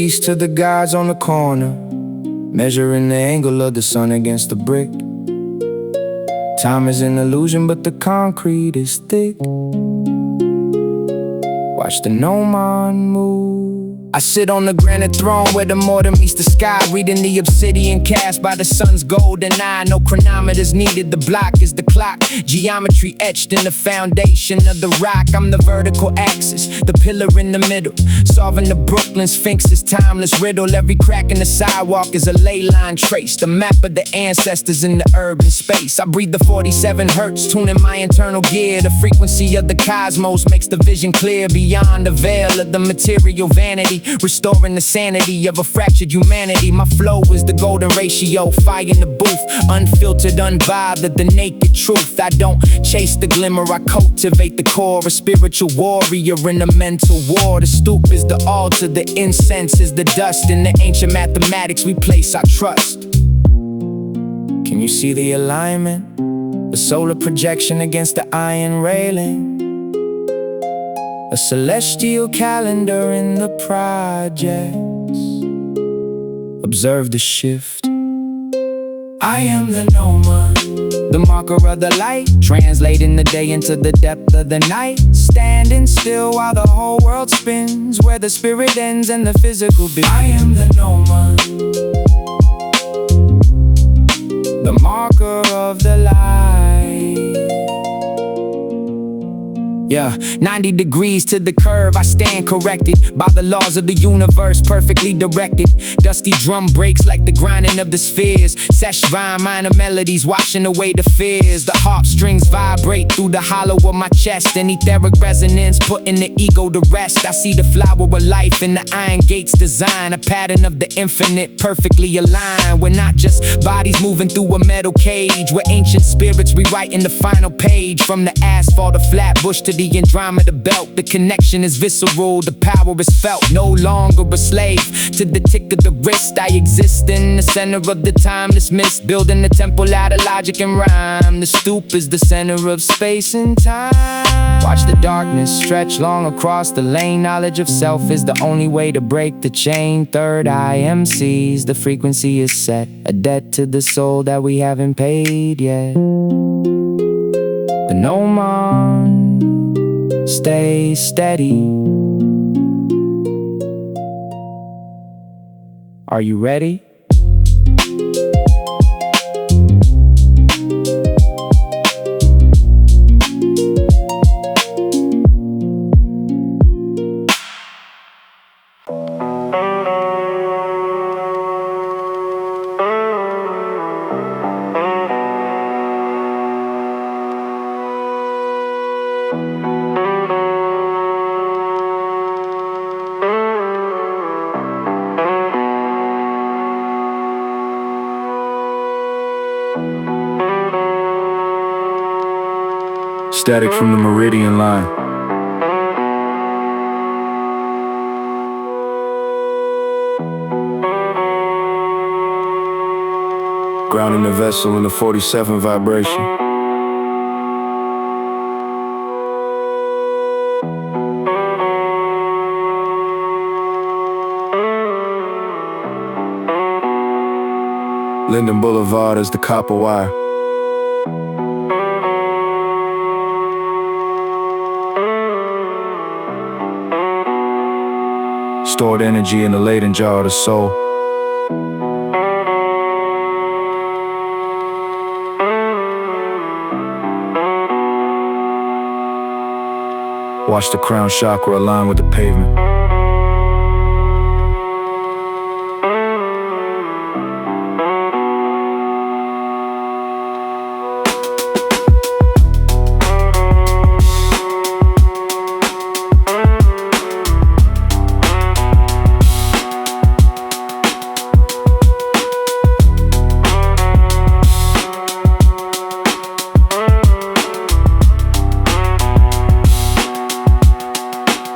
peace to the gods on the corner, measuring the angle of the sun against the brick. Time is an illusion, but the concrete is thick. Watch the gnomon move. I sit on the granite throne where the mortar meets the sky, reading the obsidian cast by the sun's golden eye. No chronometers needed, the block is the clock. Geometry etched in the foundation of the rock. I'm the vertical axis, the pillar in the middle, solving the Brooklyn Sphinx's timeless riddle. Every crack in the sidewalk is a ley line traced, a map of the ancestors in the urban space. I breathe the 47 hertz, tuning my internal gear. The frequency of the cosmos makes the vision clear beyond the veil of the material vanity, restoring the sanity of a fractured humanity. My flow is the golden ratio, fire in the booth, unfiltered, unbothered, the naked truth. I don't chase the glimmer, I cultivate the core, a spiritual warrior in a mental war. The stoop is the altar, the incense is the dust. In the ancient mathematics we place our trust. Can you see the alignment? The solar projection against the iron railing, a celestial calendar in the projects. Observe the shift. I am the gnomon, the marker of the light, translating the day into the depth of the night. Standing still while the whole world spins, where the spirit ends and the physical begins. I am the gnomon, the marker of the light. Yeah, 90 degrees to the curve, I stand corrected by the laws of the universe, perfectly directed. Dusty drum breaks like the grinding of the spheres. Sesh vine, minor melodies washing away the fears. The harp strings vibrate through the hollow of my chest, an etheric resonance putting the ego to rest. I see the flower of life in the iron gates design, a pattern of the infinite perfectly aligned. We're not just bodies moving through a metal cage, we're ancient spirits rewriting the final page. From the asphalt of Flatbush to the Andromeda belt, the connection is visceral, the power is felt. No longer a slave to the tick of the wrist. I exist in the center of the timeless mist, building the temple out of logic and rhyme. The stoop is the center of space and time. Watch the darkness stretch long across the lane. Knowledge of self is the only way to break the chain. Third eye Emcees, the frequency is set, a debt to the soul that we haven't paid yet. The gnomon, stay steady. Are you ready? Static from the meridian line. Grounding the vessel in the 47 vibration. Linden Boulevard is the copper wire. Stored energy in the Leyden jar of the soul. Watch the crown chakra align with the pavement.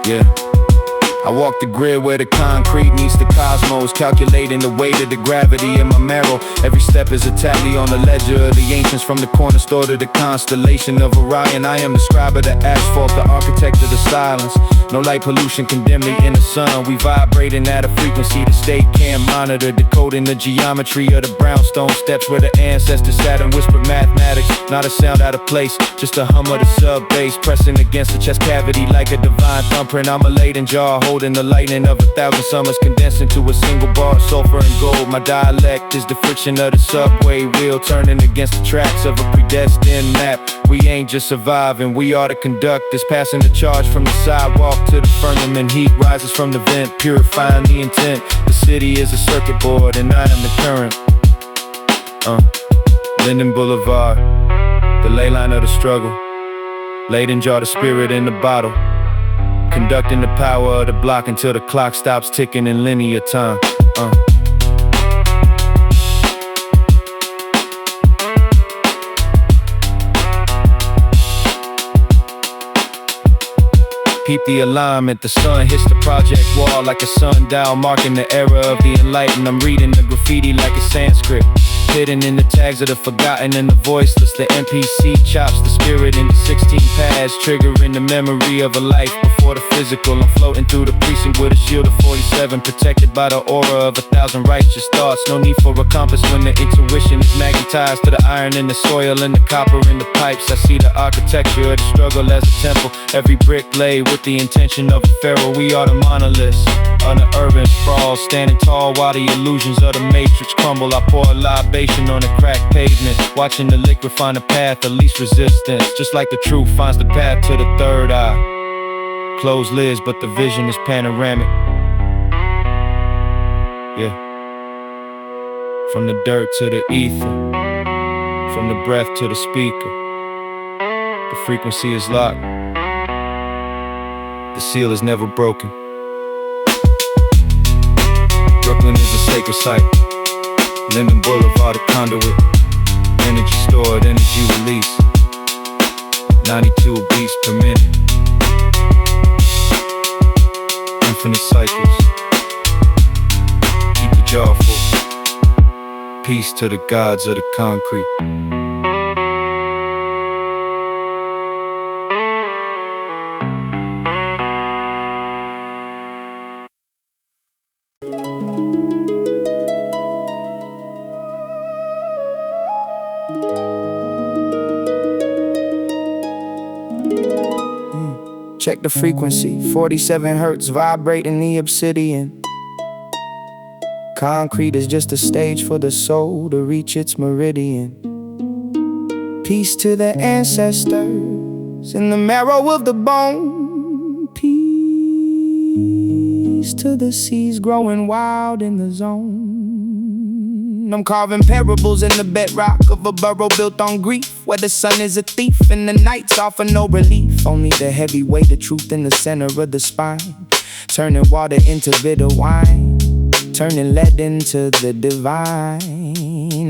Yeah. the grid where the concrete meets the cosmos, calculating the weight of the gravity in my marrow. Every step is a tally on the ledger of the ancients, from the corner store to the constellation of Orion. I am the scribe of the asphalt, the architect of the silence. No light pollution can dim the inner sun. We vibrating at a frequency the state can't monitor, decoding the geometry of the brownstone steps where the ancestors sat and whispered mathematics. Not a sound out of place, just a hum of the sub bass pressing against the chest cavity like a divine thumbprint. I'm a Leyden jar holding the lightning of 1,000 summers condensed into a single bar of sulfur and gold. My dialect is the friction of the subway wheel turning against the tracks of a predestined map. We ain't just surviving, we are the conductors, passing the charge from the sidewalk to the firmament. Heat rises from the vent, purifying the intent. The city is a circuit board and I am the current. Linden Boulevard, the ley line of the struggle. Leyden jar the spirit in the bottle, conducting the power of the block until the clock stops ticking in linear time. Peep the alignment, the sun hits the project wall like a sundial, marking the era of the enlightened. I'm reading the graffiti like a Sanskrit, hidden in the tags of the forgotten and the voiceless. The NPC chops the spirit into 16 paths, triggering the memory of a life before the physical. I'm floating through the precinct with a shield of 47, protected by the aura of 1,000 righteous thoughts. No need for a compass when the intuition is magnetized to the iron in the soil and the copper in the pipes. I see the architecture of the struggle as a temple, every brick laid with the intention of a pharaoh. We are the monoliths on the urban sprawl, standing tall while the illusions of the matrix crumble. I pour a libation on the cracked pavement, watching the liquid find a path of least resistance. Just like the truth finds the path to the third eye. Closed lids, but the vision is panoramic. Yeah. From the dirt to the ether, from the breath to the speaker, the frequency is locked. The seal is never broken. Brooklyn is a sacred site. Linden Boulevard, a conduit. Energy stored, energy release. 92 beats per minute. Infinite cycles. Keep the jar full. Peace to the gods of the concrete. Check the frequency, 47 hertz, vibrating the obsidian. Concrete is just a stage for the soul to reach its meridian. Peace to the ancestors in the marrow of the bone. Peace to the seas growing wild in the zone. I'm carving parables in the bedrock of a borough built on grief, where the sun is a thief and the nights offer no relief. Only the heavy weight of truth in the center of the spine, turning water into bitter wine, turning lead into the divine.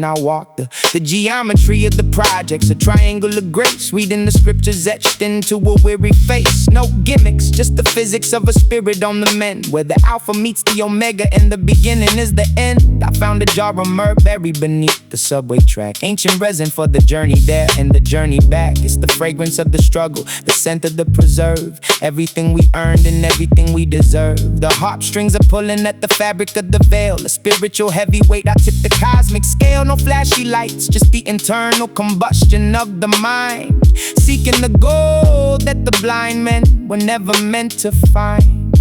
I walk the geometry of the projects, a triangle of grace, reading the scriptures etched into a weary face. No gimmicks, just the physics of a spirit on the mend, where the alpha meets the omega and the beginning is the end. I found a jar of myrrh buried beneath the subway track, ancient resin for the journey there and the journey back. It's the fragrance of the struggle, the scent of the preserve, everything we earned and everything we deserve. The harp strings are pulling at the fabric of the veil, a spiritual heavyweight. I tip the cosmic scale. No flashy lights, just the internal combustion of the mind, seeking the gold that the blind men were never meant to find.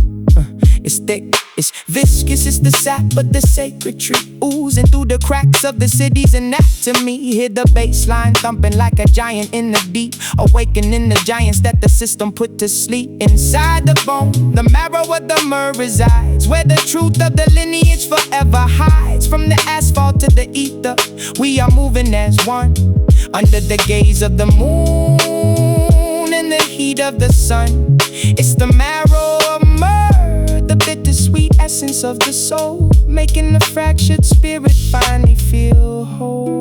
It's thick, it's viscous, it's the sap of the sacred tree, oozing through the cracks of the city's anatomy. Hear the bass line thumping like a giant in the deep, awakening the giants that the system put to sleep. Inside the bone, the marrow of the myrrh resides, where the truth of the lineage forever hides. From the asphalt to the ether, we are moving as one, under the gaze of the moon and the heat of the sun. It's the marrow of myrrh, the bittersweet essence of the soul, making the fractured spirit finally feel whole.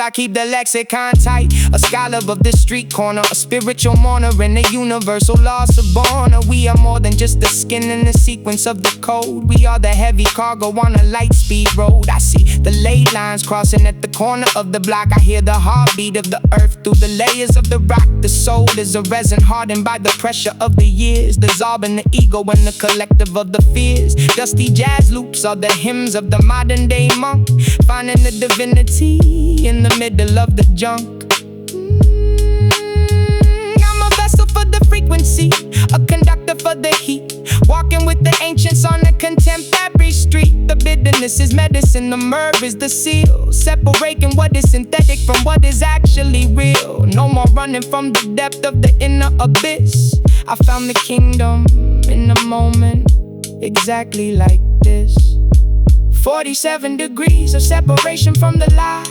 I keep the lexicon tight. A scholar of the street corner, a spiritual mourner in the universal law suborner. We are more than just the skin and the sequence of the code. We are the heavy cargo on a light speed road. I see the ley lines crossing at the corner of the block. I hear the heartbeat of the earth through the layers of the rock. The soul is a resin hardened by the pressure of the years, dissolving the ego and the collective of the fears. Dusty jazz loops are the hymns of the modern day monk, finding the divinity in the middle of the junk. I'm a vessel for the frequency, a conductor for the heat, walking with the ancients on a contemporary street. The bitterness is medicine, the myrrh is the seal, separating what is synthetic from what is actually real. No more running from the depth of the inner abyss. I found the kingdom in a moment, exactly like this. 47 degrees of separation from the light.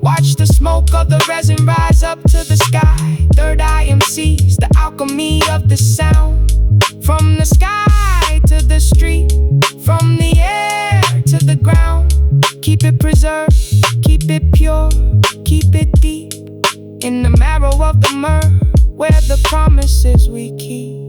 Watch the smoke of the resin rise up to the sky. Third eye Emcees, the alchemy of the sound. From the sky to the street, from the air to the ground. Keep it preserved, keep it pure, keep it deep. In the marrow of the myrrh, where the promises we keep.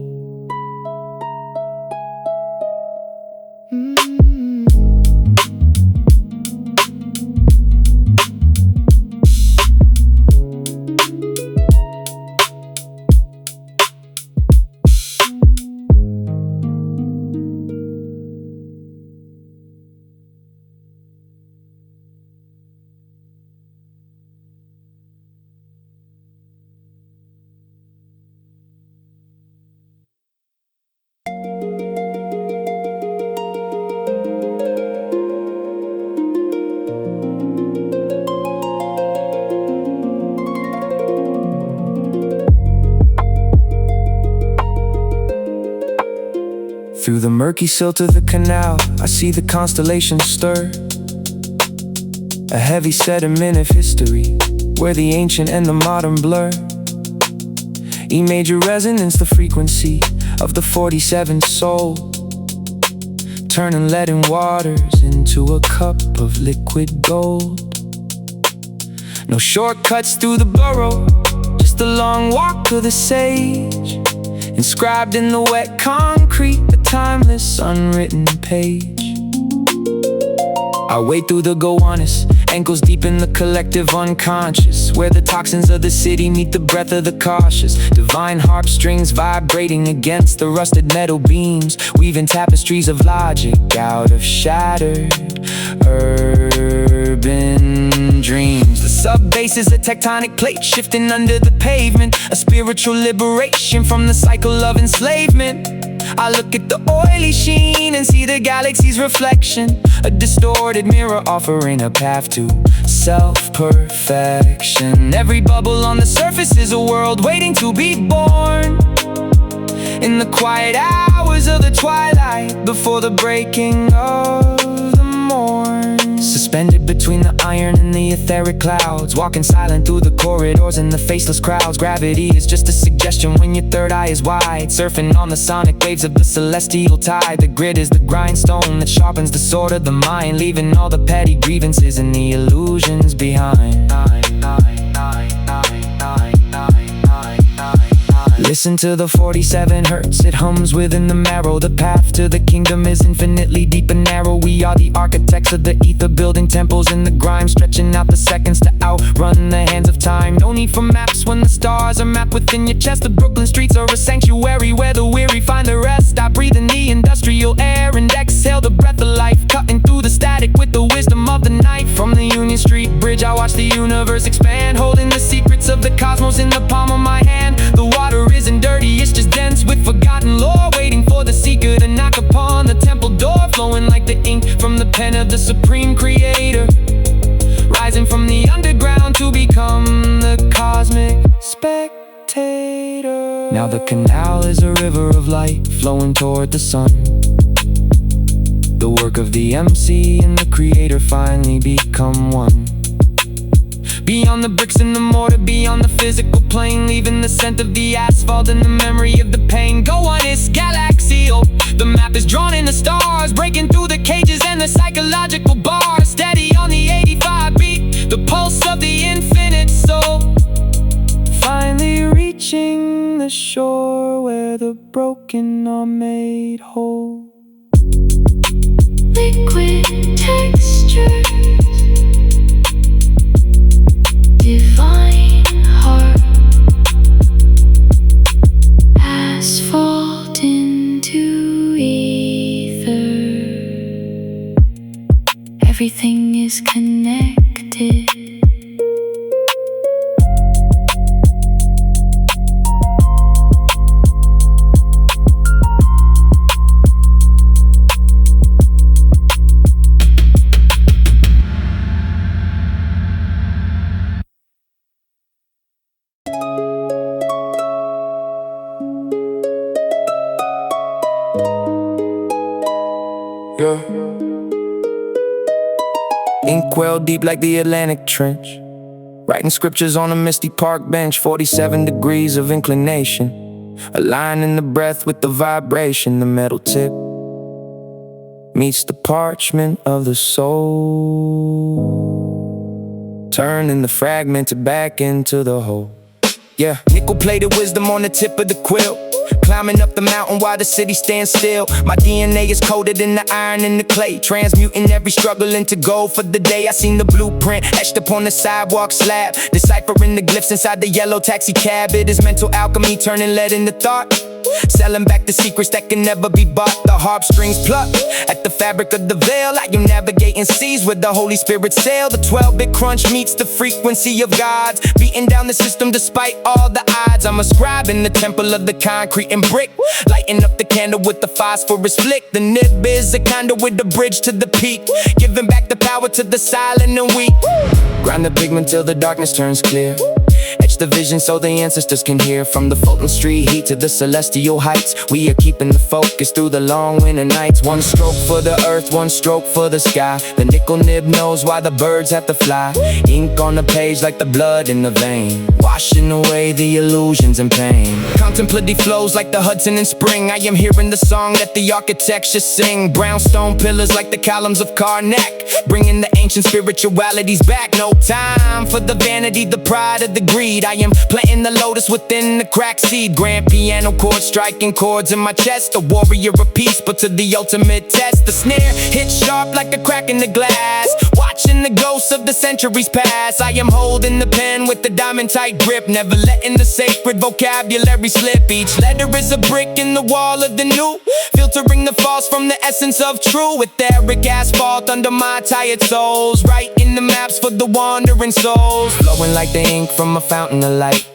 Through the murky silt of the canal, I see the constellations stir. A heavy sediment of history, where the ancient and the modern blur. E major resonance, the frequency of the 47th soul, turning leaden waters into a cup of liquid gold. No shortcuts through the borough, just a long walk to the sage, inscribed in the wet concrete, a timeless unwritten page. I wade through the Gowanus, ankles deep in the collective unconscious, where the toxins of the city meet the breath of the cautious. Divine harp strings vibrating against the rusted metal beams, weaving tapestries of logic out of shattered urban dreams. The sub-bass is a tectonic plate shifting under the pavement, a spiritual liberation from the cycle of enslavement. I look at the oily sheen and see the galaxy's reflection, a distorted mirror offering a path to self-perfection. Every bubble on the surface is a world waiting to be born, in the quiet hours of the twilight, before the breaking of the morn. Suspended between the iron and the etheric clouds, walking silent through the corridors and the faceless crowds. Gravity is just a suggestion when your third eye is wide, surfing on the sonic waves of the celestial tide. The grid is the grindstone that sharpens the sword of the mind, leaving all the petty grievances and the illusions behind. Listen to the 47 hertz, it hums within the marrow. The path to the kingdom is infinitely deep and narrow. We are the architects of the ether, building temples in the grime, stretching out the seconds to outrun the hands of time. No need for maps when the stars are mapped within your chest. The Brooklyn streets are a sanctuary where the weary find the rest. I breathe in the industrial air and exhale the breath of life, cutting through the static with the wisdom of the night. From the Union Street Bridge I watch the universe expand, holding the secrets of the cosmos in the palm of my hand. The water isn't dirty, it's just dense with forgotten lore, waiting for the seeker to knock upon the temple door, flowing like the ink from the pen of the supreme creator, rising from the underground to become the cosmic spectator. Now the canal is a river of light flowing toward the sun. The work of the MC and the creator finally become one. Beyond the bricks and the mortar, beyond the physical plane, leaving the scent of the asphalt and the memory of the pain. Gowanus Galaxial, the map is drawn in the stars, breaking through the cages and the psychological bars. Steady on the 85 beat, the pulse of the infinite. reaching the shore where the broken are made whole. Liquid textures, divine harp, asphalt into ether. Everything is connected. Yeah. Inkwell deep like the Atlantic Trench, writing scriptures on a misty park bench. 47 degrees of inclination, aligning the breath with the vibration. The metal tip meets the parchment of the soul, turning the fragmented back into the whole. Yeah, nickel-plated wisdom on the tip of the quill, climbing up the mountain while the city stands still. My DNA is coated in the iron and the clay, transmuting every struggle into gold for the day. I seen the blueprint etched upon the sidewalk slab, deciphering the glyphs inside the yellow taxi cab. It is mental alchemy, turning lead into thought, selling back the secrets that can never be bought. The harp strings pluck at the fabric of the veil. I am navigating seas with the Holy Spirit sail. The 12-bit crunch meets the frequency of gods, beating down the system despite all the odds. I'm a scribe in the temple of the concrete and brick, lighting up the candle with the phosphorus flick. The nib is a conduit, the bridge to the peak, giving back the power to the silent and weak. Grind the pigment till the darkness turns clear, etch the vision so the ancestors can hear. From the Fulton Street heat to the celestial heights, we are keeping the focus through the long winter nights. One stroke for the earth, one stroke for the sky. The nickel nib knows why the birds have to fly. Ink on the page like the blood in the vein, washing away the illusions and pain. Contemplative flows like the Hudson in spring. I am hearing the song that the architecture sing. Brownstone pillars like the columns of Karnak, bringing the ancient spiritualities back. No time for the vanity, the pride of the greed. I am planting the lotus within the cracked seed. Grand piano chords striking chords in my chest. A warrior of peace, but to the ultimate test. The snare hits sharp like a crack in the glass, watching the ghosts of the centuries pass. I am holding the pen with the diamond tight grip, never letting the sacred vocabulary slip. Each letter is a brick in the wall of the new, filtering the false from the essence of true. Etheric asphalt under my tired soles, writing the maps for the wandering souls. Flowing like the ink from a fountain of light,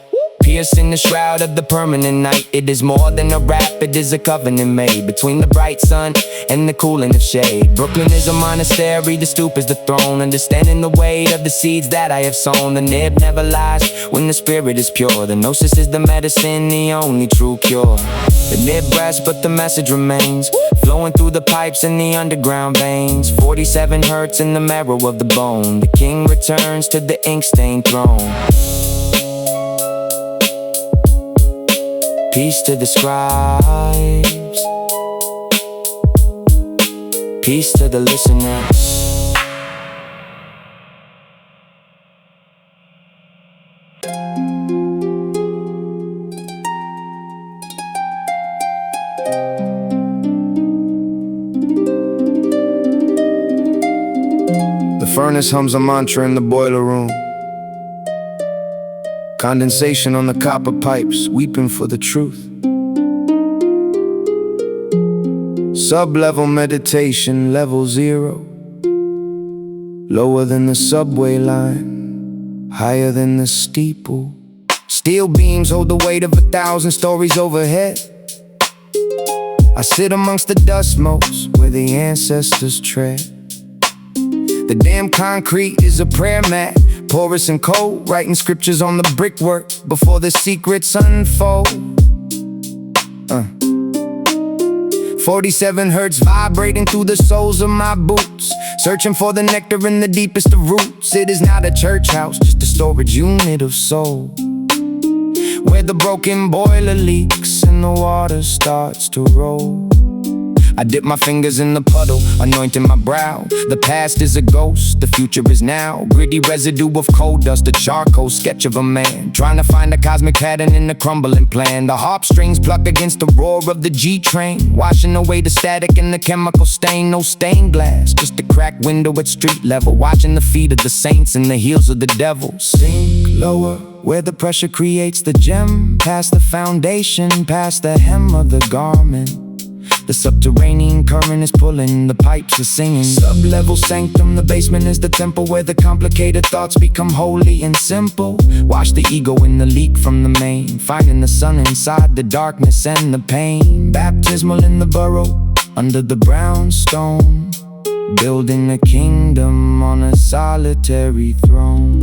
piercing the shroud of the permanent night. It is more than a rap, it is a covenant made between the bright sun and the cooling of shade. Brooklyn is a monastery, the stoop is the throne, understanding the weight of the seeds that I have sown. The nib never lies when the spirit is pure. The Gnosis is the medicine, the only true cure. The nib rests, but the message remains, flowing through the pipes in the underground veins. 47 hertz in the marrow of the bone. The king returns to the ink-stained throne. Peace to the scribes, peace to the listeners. The furnace hums a mantra in the boiler room, condensation on the copper pipes, weeping for the truth. Sub-level meditation, level 0, lower than the subway line, higher than the steeple. Steel beams hold the weight of 1,000 stories overhead. I sit amongst the dust motes where the ancestors tread. The damn concrete is a prayer mat, porous and cold, writing scriptures on the brickwork before the secrets unfold. 47 hertz vibrating through the soles of my boots, searching for the nectar in the deepest of roots. It is not a church house, just a storage unit of soul, where the broken boiler leaks and the water starts to roll. I dip my fingers in the puddle, anointing my brow. The past is a ghost, the future is now. Gritty residue of coal dust, a charcoal sketch of a man trying to find a cosmic pattern in the crumbling plan. The harp strings pluck against the roar of the G-train, washing away the static and the chemical stain. No stained glass, just a cracked window at street level, watching the feet of the saints and the heels of the devil. Sink lower, where the pressure creates the gem, past the foundation, past the hem of the garment. The subterranean current is pulling, the pipes are singing. Sub-level sanctum, the basement is the temple where the complicated thoughts become holy and simple. Wash the ego in the leak from the main, finding the sun inside the darkness and the pain. Baptismal in the borough, under the brownstone, building a kingdom on a solitary throne.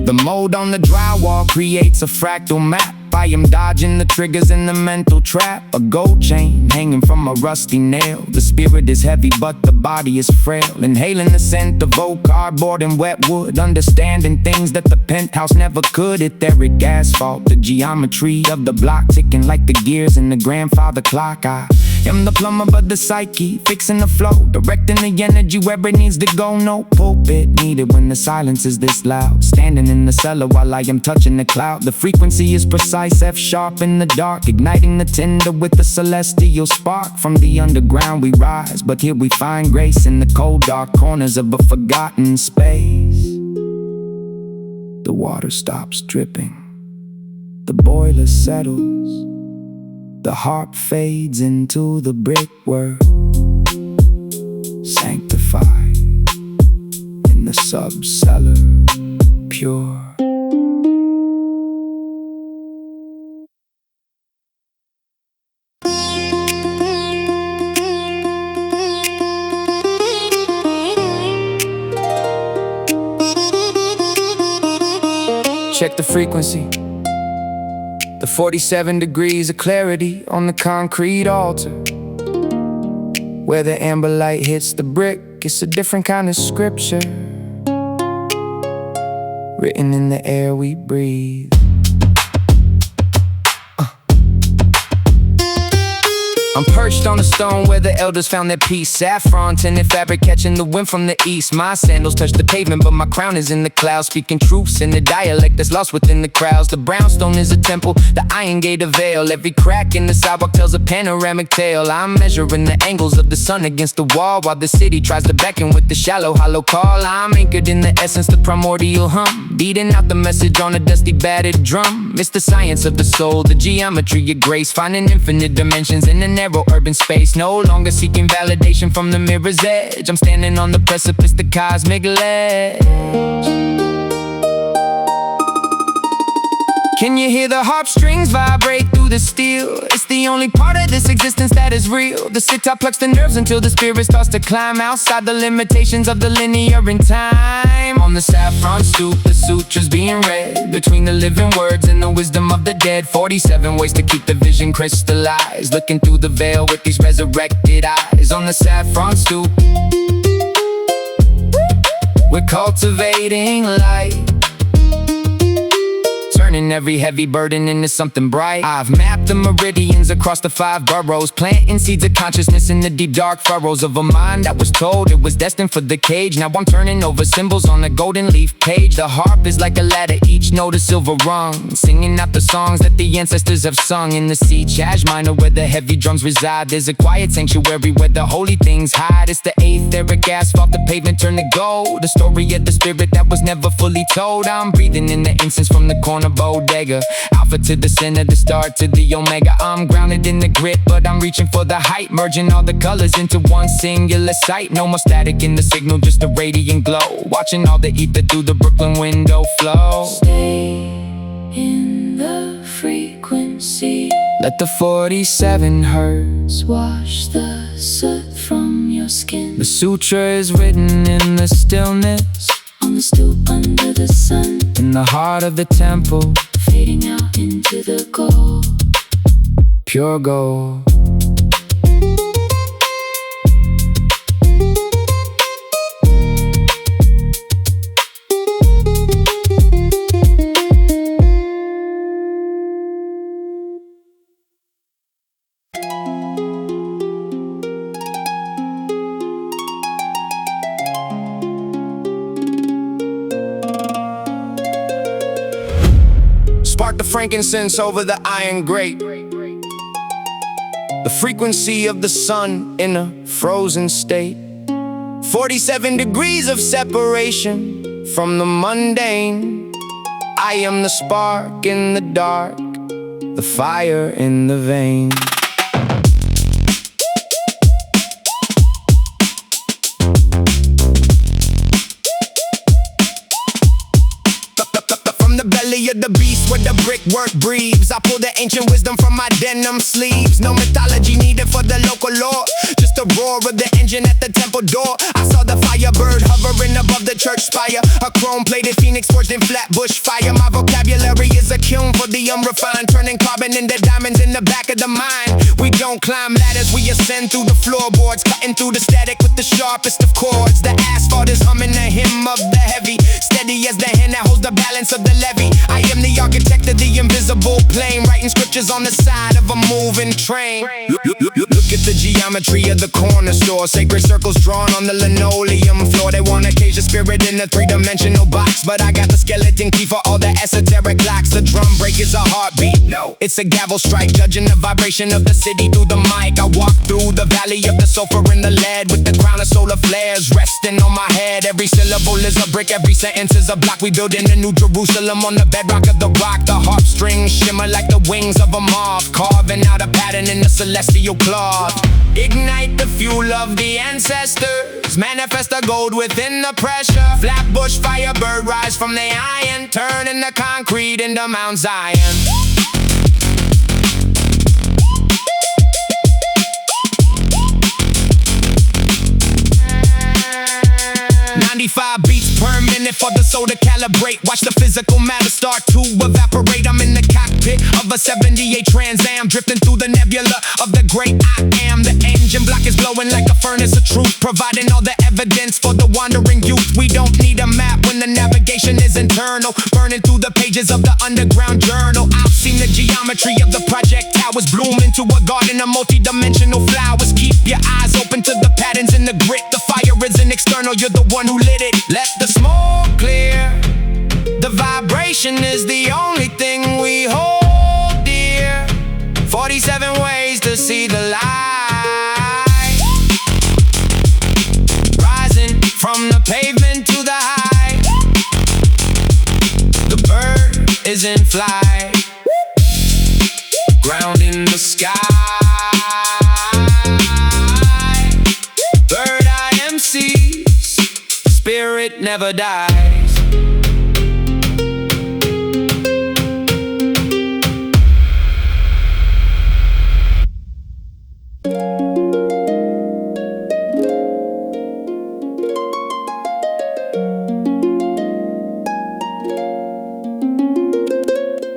The mold on the drywall creates a fractal map. I am dodging the triggers in the mental trap. A gold chain hanging from a rusty nail. The spirit is heavy but the body is frail. Inhaling the scent of old cardboard and wet wood, understanding things that the penthouse never could. Etheric asphalt, the geometry of the block ticking like the gears in the grandfather clock. I am the plumber but the psyche, fixing the flow, directing the energy where it needs to go. No pulpit needed when the silence is this loud. Standing in the cellar while I am touching the cloud. The frequency is precise, F sharp in the dark, igniting the tinder with the celestial spark. From the underground we rise, but here we find grace in the cold dark corners of a forgotten space. The water stops dripping, the boiler settles, the harp fades into the brickwork, sanctified in the sub-cellar, pure. Check the frequency, the 47 degrees of clarity on the concrete altar. Where the amber light hits the brick, it's a different kind of scripture, written in the air we breathe. I'm perched on a stone where the elders found their peace. Saffron tinted fabric catching the wind from the east. My sandals touch the pavement but my crown is in the clouds, speaking truths in the dialect that's lost within the crowds. The brownstone is a temple, the iron gate a veil. Every crack in the sidewalk tells a panoramic tale. I'm measuring the angles of the sun against the wall, while the city tries to beckon with the shallow hollow call. I'm anchored in the essence, the primordial hum, beating out the message on a dusty battered drum. It's the science of the soul, the geometry of grace, finding infinite dimensions in the narrow urban space. No longer seeking validation from the mirror's edge. I'm standing on the precipice, the cosmic ledge. Can you hear the harp strings vibrate through the steel? It's the only part of this existence that is real. The sitar plucks the nerves until the spirit starts to climb outside the limitations of the linear in time. On the saffron stoop, the sutras being read, between the living words and the wisdom of the dead. 47 ways to keep the vision crystallized, looking through the veil with these resurrected eyes. On the saffron stoop, we're cultivating light, turning every heavy burden into something bright. I've mapped the meridians across the 5 boroughs, planting seeds of consciousness in the deep dark furrows of a mind that was told it was destined for the cage. Now I'm turning over symbols on a golden leaf page. The harp is like a ladder, each note a silver rung, singing out the songs that the ancestors have sung. In the C Chaj minor where the heavy drums reside, there's a quiet sanctuary where the holy things hide. It's the Aetheric Asphalt, the pavement turned to gold, the story of the spirit that was never fully told. I'm breathing in the incense from the corner bodega, alpha to the center, the star to the omega. I'm grounded in the grit, but I'm reaching for the height, merging all the colors into one singular sight. No more static in the signal, just a radiant glow, watching all the ether through the Brooklyn window flow. Stay in the frequency, let the 47 hertz wash the soot from your skin. The sutra is written in the stillness, on the stoop under the sun, in the heart of the temple, fading out into the gold, pure gold. spark the frankincense over the iron grate. The frequency of the sun in a frozen state. 47 degrees of separation from the mundane. I am the spark in the dark, the fire in the vein. Of the beast where the brickwork breathes, I pull the ancient wisdom from my denim sleeves. No mythology needed for the local lore, just the roar of the engine at the temple door. I saw the firebird hovering above the church spire, a chrome-plated phoenix forged in Flatbush fire. My vocabulary is a kiln for the unrefined, turning carbon into diamonds in the back of the mind. We don't climb ladders, we ascend through the floorboards, cutting through the static with the sharpest of chords. The asphalt is humming the hymn of the heavy, steady as the hand that holds the balance of the levee. I am the architect of the invisible plane, writing scriptures on the side of a moving train. Look at the geometry of the corner store, sacred circles drawn on the linoleum floor. They wanna cage the spirit in a three-dimensional box, but I got the skeleton key for all the esoteric locks. The drum break is a heartbeat, no, it's a gavel strike, judging the vibration of the city through the mic. I walk through the valley of the sulfur and the lead, with the crown of solar flares resting on my head. Every syllable is a brick, every sentence is a block. We building a new Jerusalem on the bedrock of the rock. The harp strings shimmer like the wings of a moth, carving out a pattern in the celestial cloth. Ignite the fuel of the ancestors, manifest the gold within the pressure. Flatbush Firebird rise from the iron, turning the concrete into Mount Zion. 95 beats per minute for the soul to calibrate. Watch the physical matter start to evaporate. I'm in the cockpit of a 78 Trans Am, drifting through the nebula of the great I am. The engine block is glowing like a furnace of truth, providing all the evidence for the wandering youth. We don't need a map when the navigation is internal, burning through the pages of the underground journal. I've seen the geometry of the projectiles bloom into a garden of multi-dimensional flowers. Keep your eyes open to the patterns in the grit. The fire isn't external, you're the one who lit it. Let the smoke clear. The vibration is the only thing we hold dear. 47 ways to see the light, rising from the pavement to the high. The bird is in flight, ground in the sky. Bird eye Emcees, spirit never dies.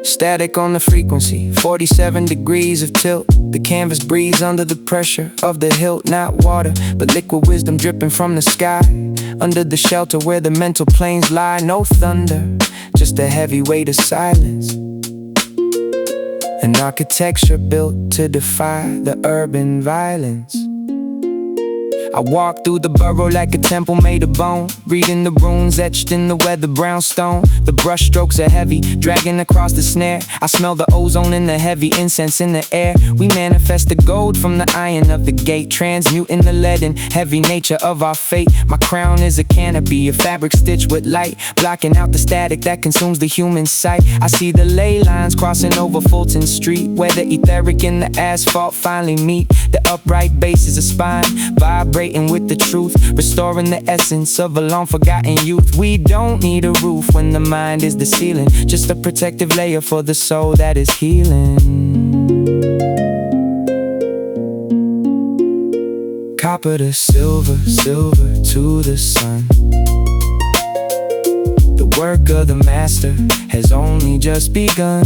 Static on the frequency, 47 degrees of tilt. The canvas breathes under the pressure of the hilt. Not water, but liquid wisdom dripping from the sky. Under the shelter where the mental planes lie. No thunder, just a heavy weight of silence. An architecture built to defy the urban violence. I walk through the borough like a temple made of bone, reading the runes etched in the weather brown stone. The brush strokes are heavy, dragging across the snare. I smell the ozone and the heavy incense in the air. We manifest the gold from the iron of the gate, transmuting the lead and heavy nature of our fate. My crown is a canopy, a fabric stitched with light, blocking out the static that consumes the human sight. I see the ley lines crossing over Fulton Street, where the etheric and the asphalt finally meet. The upright base is a spine, vibrating with the truth, restoring the essence of a long forgotten youth. We don't need a roof when the mind is the ceiling, just a protective layer for the soul that is healing. Copper to silver, silver to the sun. The work of the master has only just begun.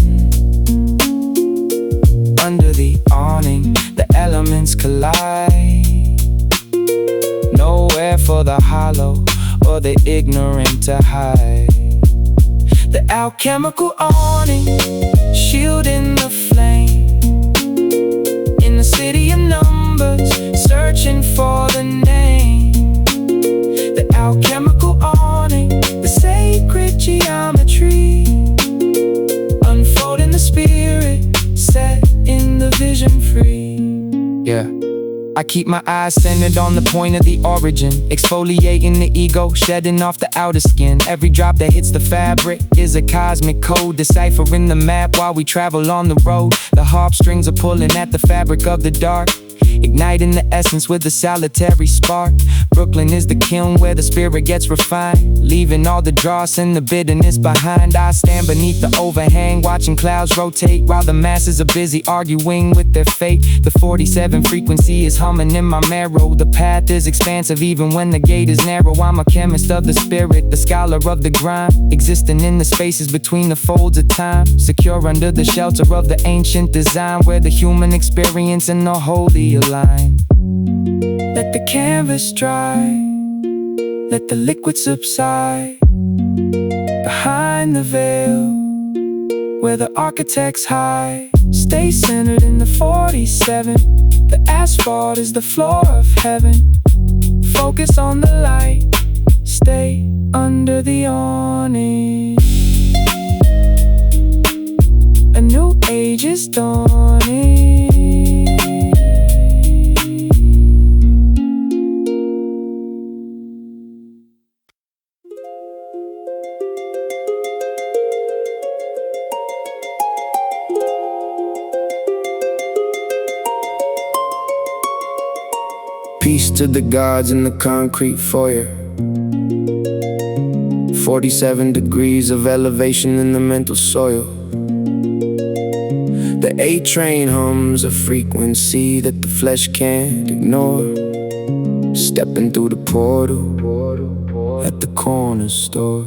Under the awning, the elements collide. Nowhere for the hollow or the ignorant to hide. The alchemical awning, shielding the flame. In the city of numbers, searching for the name. The alchemical awning, the sacred geometry, unfolding I keep my eyes centered on the point of the origin, exfoliating the ego, shedding off the outer skin. Every drop that hits the fabric is a cosmic code, deciphering the map while we travel on the road. The harp strings are pulling at the fabric of the dark, igniting the essence with a solitary spark. Brooklyn is the kiln where the spirit gets refined, leaving all the dross and the bitterness behind. I stand beneath the overhang, watching clouds rotate while the masses are busy arguing with their fate. The 47 frequency is humming in my marrow. The path is expansive even when the gate is narrow. I'm a chemist of the spirit, the scholar of the grime, existing in the spaces between the folds of time, secure under the shelter of the ancient design, where the human experience and the holy align. Let the canvas dry, let the liquid subside, behind the veil where the architects hide. Stay centered in the 47, the asphalt is the floor of heaven. Focus on the light, stay under the awning. A new age is dawning. Peace to the gods in the concrete foyer. 47 degrees of elevation in the mental soil. The A train hums a frequency that the flesh can't ignore. Stepping through the portal at the corner store.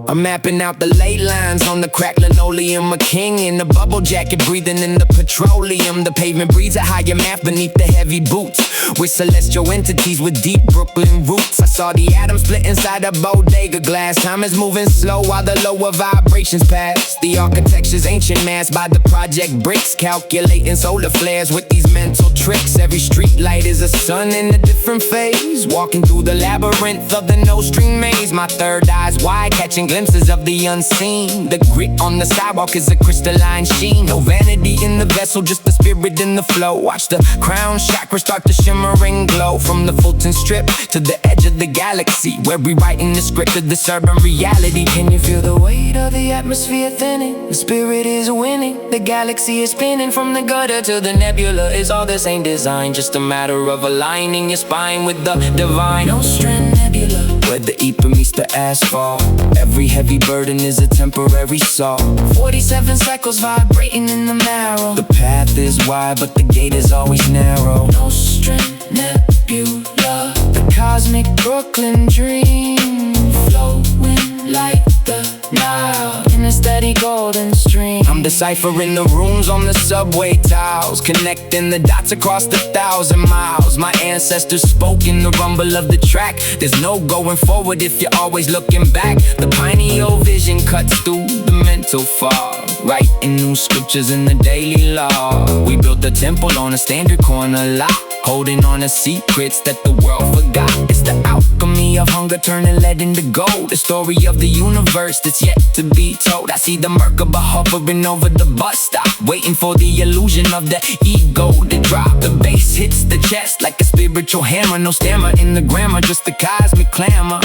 I'm mapping out the ley lines on the cracked linoleum. A king in a bubble jacket breathing in the petroleum. The pavement breathes a higher math beneath the heavy boots. We're celestial entities with deep Brooklyn roots. I saw the atoms split inside a bodega glass. Time is moving slow while the lower vibrations pass. The architecture's ancient mass by the project bricks, calculating solar flares with these mental tricks. Every street light is a sun in a different phase, walking through the labyrinth of the Nostrand maze. My third eye's wide, catching glimpses of the unseen. The grit on the sidewalk is a crystalline sheen. No vanity in the vessel, just the spirit in the flow. Watch the crown chakra start to shimmer and glow. From the Fulton Strip to the edge of the galaxy, we're rewriting the script of this urban reality. Can you feel the weight of the atmosphere thinning? The spirit is winning, the galaxy is spinning. From the gutter to the nebula is all the same design, just a matter of aligning your spine with the divine. Nostrand Nebula, where the ether meets the asphalt. Every heavy burden is a temporary salt. 47 cycles vibrating in the marrow. The path is wide, but the gate is always narrow. Nostrand Nebula, the cosmic Brooklyn dream, flowing like the Nile in a steady golden stream. I'm deciphering the runes on the subway tiles, connecting the dots across the 1,000 miles. My ancestors spoke in the rumble of the track. There's no going forward if you're always looking back. The pineal vision cuts through the mental fog, writing new scriptures in the daily law. We built a temple on a standard corner lot, holding on to secrets that the world forgot. It's the alchemy of hunger turning lead into gold, the story of the universe that's yet to be told. I see the Merkaba hovering over the bus stop, waiting for the illusion of the ego to drop. The bass hits the chest like a spiritual hammer. No stammer in the grammar, just the cosmic clamor.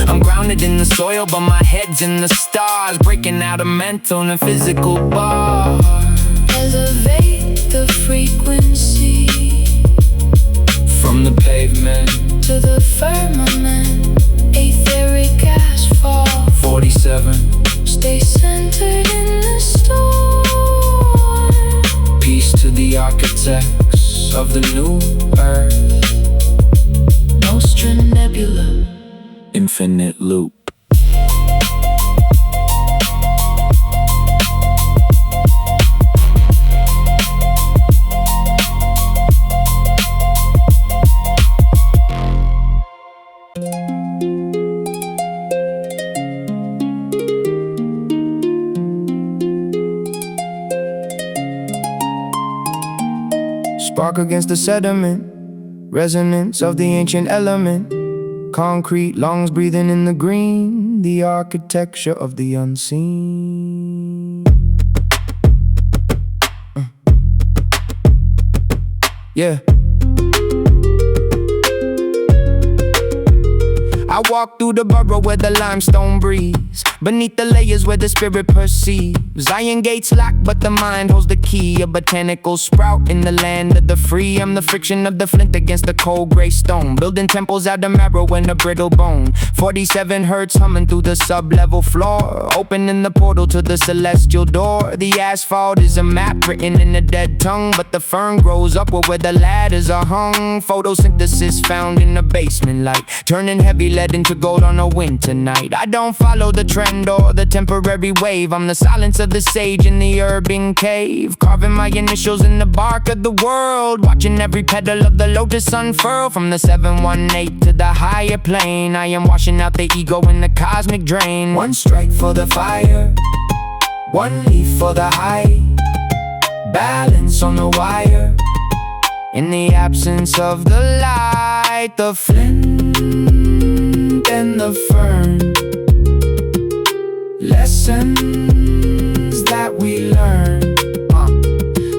I'm grounded in the soil, but my head's in the stars, breaking out of mental and physical bars. Elevate the frequency from the pavement to the firmament. Aetheric Asphalt, 47. stay centered in the storm. Peace to the architects of the new earth. Nostrand Nebula, Infinite loop. Spark against the sediment, resonance of the ancient element. Concrete lungs breathing in the green, the architecture of the unseen. Yeah. I walk through the borough where the limestone breeze, beneath the layers where the spirit perceives. Iron gates lock, but the mind holds the key. A botanical sprout in the land of the free. I'm the friction of the flint against the cold gray stone, building temples out of marrow and a brittle bone. 47 hertz humming through the sub-level floor, opening the portal to the celestial door. The asphalt is a map written in a dead tongue, but the fern grows upward where the ladders are hung. Photosynthesis found in the basement light, turning heavy lead into gold on a winter night. I don't follow the trend or the temporary wave. I'm the silence of the sage in the urban cave, carving my initials in the bark of the world, watching every petal of the lotus unfurl. From the 718 to the higher plane, I am washing out the ego in the cosmic drain. One strike for the fire, one leaf for the high, balance on the wire. In the absence of the light, the flint and the fern, lessons that we learn.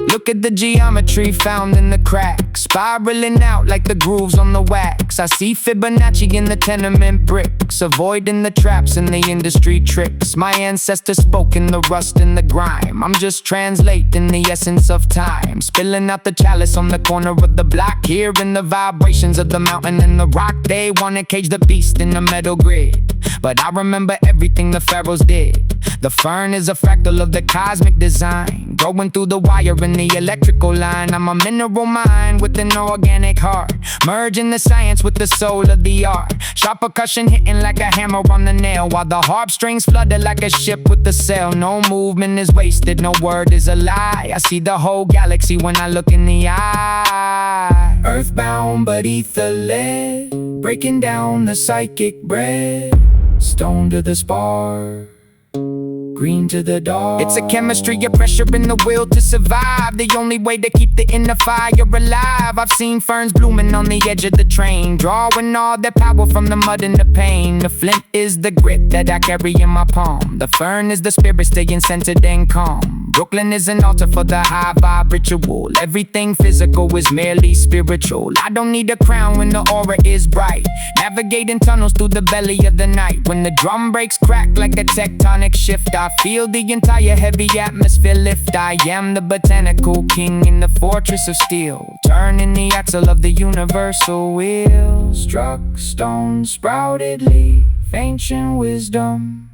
Look at the geometry found in the cracks, spiraling out like the grooves on the wax. I see Fibonacci in the tenement bricks, avoiding the traps and the industry tricks. My ancestors spoke in the rust and the grime. I'm just translating the essence of time, spilling out the chalice on the corner of the block, hearing the vibrations of the mountain and the rock. They wanna cage the beast in the metal grid, but I remember everything the pharaohs did. The fern is a fractal of the cosmic design, growing through the wire in the electrical line. I'm a mineral mind with an organic heart, merging the science with the soul of the art. Sharp percussion hitting like a hammer on the nail, while the harp strings flooded like a ship with the sail. No movement is wasted, no word is a lie. I see the whole galaxy when I look in the eye. Earthbound but ether-led, breaking down the psychic bread. Stone to the spark, green to the dark. It's a chemistry of pressure and the will to survive, the only way to keep the inner fire alive. I've seen ferns blooming on the edge of the train, drawing all their power from the mud and the pain. The flint is the grit that I carry in my palm, the fern is the spirit staying centered and calm. Brooklyn is an altar for the high-vibe ritual. Everything physical is merely spiritual. I don't need a crown when the aura is bright, navigating tunnels through the belly of the night. When the drum breaks crack like a tectonic shift, I feel the entire heavy atmosphere lift. I am the botanical king in the fortress of steel, turning the axle of the universal wheel. Struck stone, sprouted leaf, ancient wisdom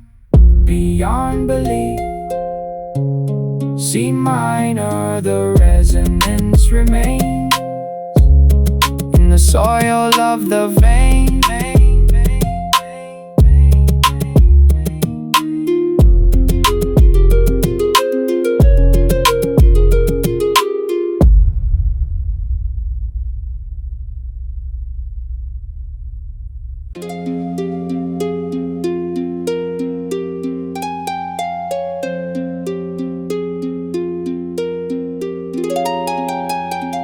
beyond belief. C minor, the resonance remains in the soil of the vein.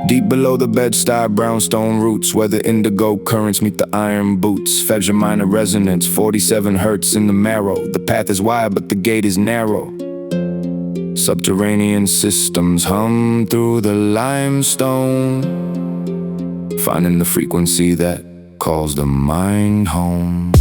Deep below the bed-stuy brownstone roots, where the indigo currents meet the iron boots. February minor resonance, 47 hertz in the marrow. The path is wide, but the gate is narrow. Subterranean systems hum through the limestone, finding the frequency that calls the mind home.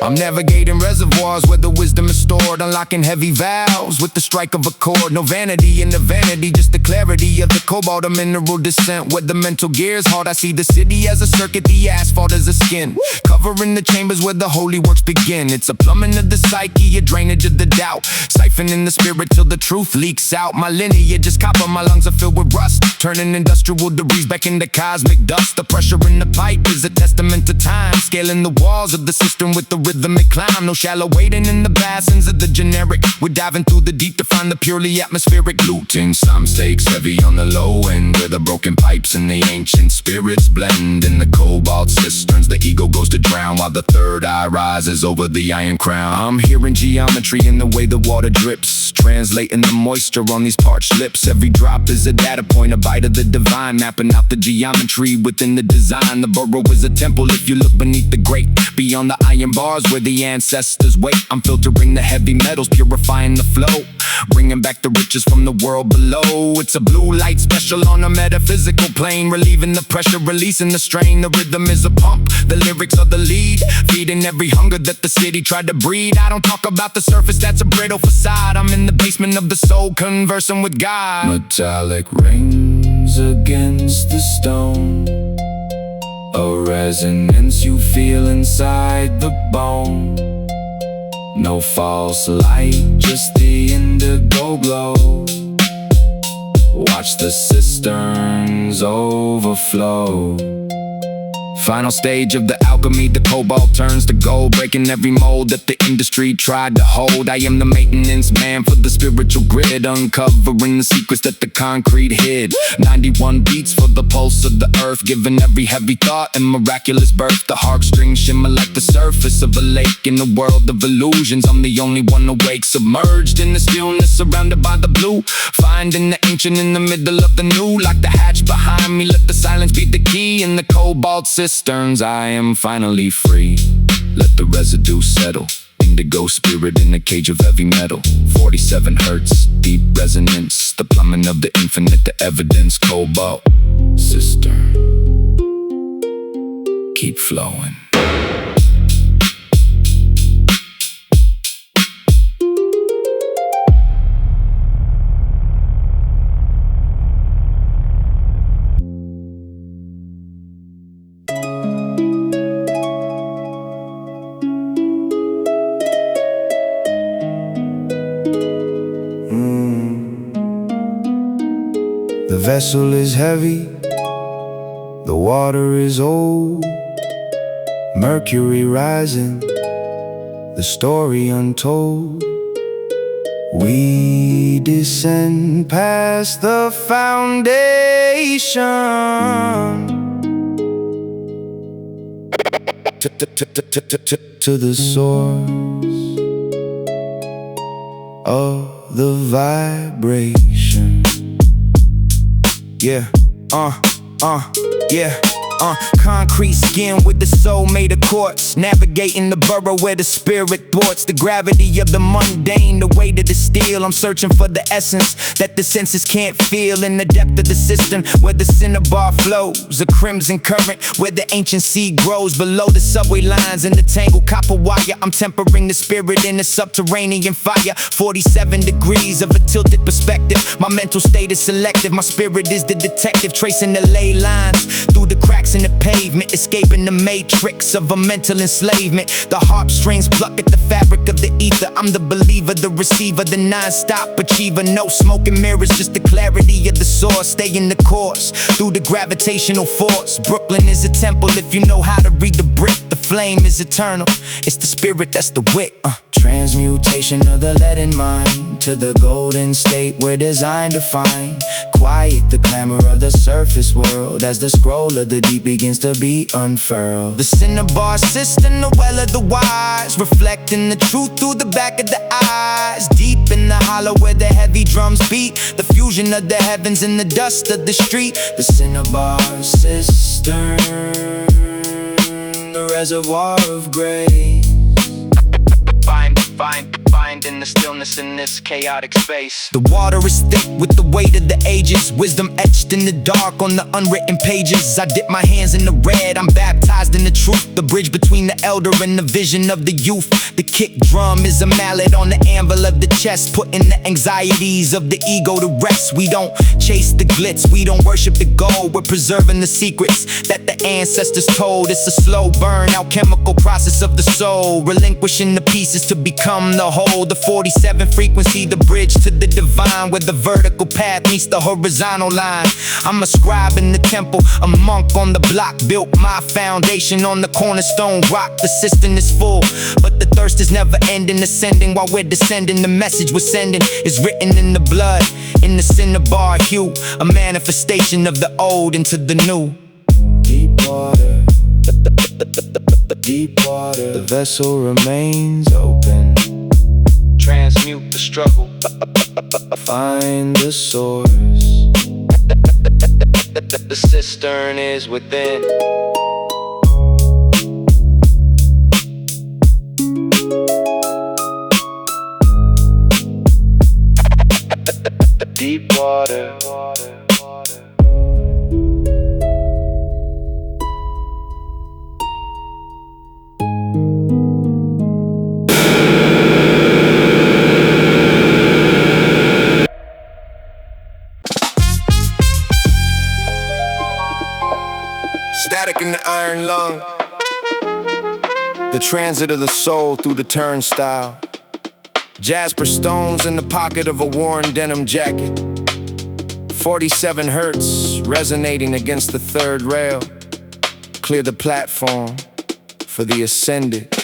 I'm navigating reservoirs where the wisdom is stored, unlocking heavy valves with the strike of a chord. No vanity in the vanity, just the clarity of the cobalt, a mineral descent where the mental gear's hard. I see the city as a circuit, the asphalt as a skin, covering the chambers where the holy works begin. It's a plumbing of the psyche, a drainage of the doubt, siphoning the spirit till the truth leaks out. My lineage is copper, my lungs are filled with rust, turning industrial debris back into cosmic dust. The pressure in the pipe is a testament to time, scaling the walls of the cistern with the rhythmic climb. No shallow wading in the basins of the generic, we're diving through the deep to find the purely atmospheric. Looting some stakes heavy on the low end, where the broken pipes and the ancient spirits blend. In the Cobalt Cisterns, the ego goes to drown, while the third eye rises over the iron crown. I'm hearing geometry in the way the water drips, translating the moisture on these parched lips. Every drop is a data point, a bite of the divine, mapping out the geometry within the design. The borough is a temple if you look beneath the grate, Beyond the iron bars where the ancestors wait, I'm filtering the heavy metals, purifying the flow, bringing back the riches from the world below. It's a blue light special on a metaphysical plane, relieving the pressure, releasing the strain. The rhythm is a pump, the lyrics are the lead, feeding every hunger that the city tried to breed. I don't talk about the surface, that's a brittle facade. I'm in the basement of the soul, conversing with God. Metallic rings against the stone, a resonance you feel inside the bone. No false light, just the indigo glow. Watch the cisterns overflow. Final stage of the alchemy, the cobalt turns to gold, breaking every mold that the industry tried to hold. I am the maintenance man for the spiritual grid, uncovering the secrets that the concrete hid. 91 beats for the pulse of the earth, giving every heavy thought and miraculous birth. The harp strings shimmer like the surface of a lake in a world of illusions. I'm the only one awake, submerged in the stillness, surrounded by the blue, finding the ancient in the middle of the new. Like the hatch behind me, let the silence be the key. In the Cobalt Cisterns, I am finally free. Let the residue settle, indigo spirit in a cage of heavy metal. 47 hertz, deep resonance, the plumbing of the infinite, the evidence. Cobalt Cistern, keep flowing. The vessel is heavy, the water is old, Mercury rising, the story untold. We descend past the foundation to the source of the vibration. Yeah, yeah. Concrete skin with the soul made of quartz, navigating the borough where the spirit thwarts the gravity of the mundane, the weight of the steel. I'm searching for the essence that the senses can't feel in the depth of the cistern where the Cinnabar flows, a crimson current where the ancient sea grows below the subway lines and the tangled copper wire. I'm tempering the spirit in the subterranean fire. 47 degrees of a tilted perspective. My mental state is selective. My spirit is the detective, tracing the ley lines through the cracks in the pavement, escaping the matrix of a mental enslavement. The harp strings pluck at the fabric of the ether. I'm the believer, the receiver, the non-stop achiever. No smoke and mirrors, just the clarity of the source. Stay in the course through the gravitational force. Brooklyn is a temple if you know how to read the brick. The flame is eternal, it's the spirit that's the wick. Transmutation of the leaden mind to the golden state we're designed to find. Quiet the clamor of the surface world as the scroll of the deep begins to be unfurled. The Cinnabar Cistern, the well of the wise, reflecting the truth through the back of the eyes. Deep in the hollow where the heavy drums beat, the fusion of the heavens and the dust of the street. The Cinnabar Cistern, the reservoir of grace. Find in the stillness in this chaotic space. The water is thick with the weight of the ages, wisdom etched in the dark on the unwritten pages. I dip my hands in the red, I'm baptized in the truth, the bridge between the elder and the vision of the youth. The kick drum is a mallet on the anvil of the chest, putting the anxieties of the ego to rest. We don't chase the glitz, we don't worship the gold, we're preserving the secrets that the ancestors told. It's a slow burn, alchemical process of the soul, relinquishing the pieces to become the whole. The 47 frequency, the bridge to the divine, where the vertical path meets the horizontal line. I'm a scribe in the temple, a monk on the block, built my foundation on the cornerstone rock. The cistern is full, but the thirst is never ending, ascending while we're descending. The message we're sending is written in the blood, in the Cinnabar hue, a manifestation of the old into the new. Deep water, deep water, the vessel remains open. Transmute the struggle, find the source. The cistern is within. deep water. Static in the iron lung, the transit of the soul through the turnstile. Jasper stones in the pocket of a worn denim jacket. 47 hertz resonating against the third rail. Clear the platform for the ascended.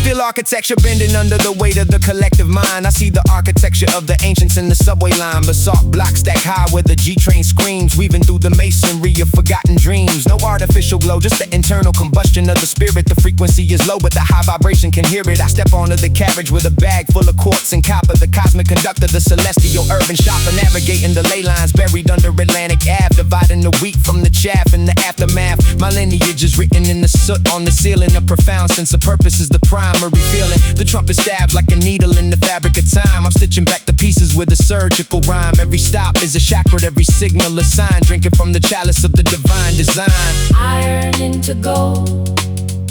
Still architecture bending under the weight of the collective mind. I see the architecture of the ancients in the subway line. Basalt blocks stack high where the G-train screams, weaving through the masonry of forgotten dreams. No artificial glow, just the internal combustion of the spirit. The frequency is low, but the high vibration can hear it. I step onto the carriage with a bag full of quartz and copper. The cosmic conductor, the celestial urban shopper, navigating the ley lines buried under Atlantic Ave, dividing the wheat from the chaff in the aftermath. My lineage is written in the soot on the ceiling. A profound sense of purpose is the primary feeling. The trumpet stabs like a needle in the fabric of time. I'm stitching back the pieces with a surgical rhyme. Every stop is a chakra, every signal a sign. Drinking from the chalice of the divine design. Iron into gold,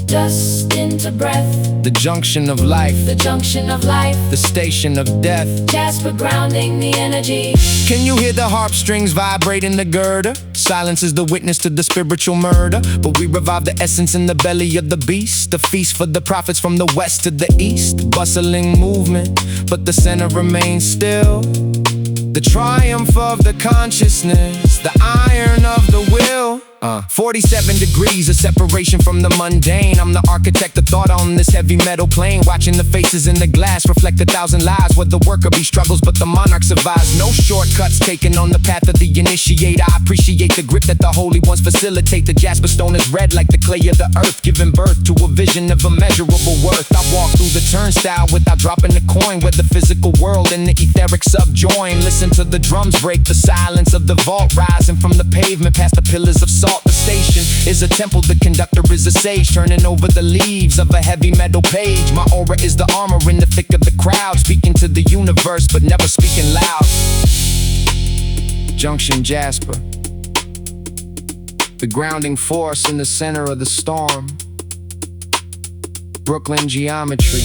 dust into breath. The junction of life, The junction of life, the station of death. Jasper grounding the energy. Can you hear the harp strings vibrating the girder? Silence is the witness to the spiritual murder. But we revive the essence in the belly of the beast. The feast for the prophets from the west to the east. Bustling movement, but the center remains still. The triumph of the consciousness, the iron of the will. 47 degrees of separation from the mundane. I'm the architect of thought on this heavy metal plane. Watching the faces in the glass reflect 1,000 lives. Where the worker be struggles, but the monarch survives. No shortcuts taken on the path of the initiate. I appreciate the grip that the holy ones facilitate. The jasper stone is red like the clay of the earth, giving birth to a vision of immeasurable worth. I walk through the turnstile without dropping the coin, where the physical world and the etheric subjoin. Listen to the drums break, the silence of the vault rising from the pavement past the pillars of salt. The station is a temple, the conductor is a sage, turning over the leaves of a heavy metal page. My aura is the armor in the thick of the crowd, speaking to the universe but never speaking loud. Junction Jasper, the grounding force in the center of the storm. Brooklyn geometry,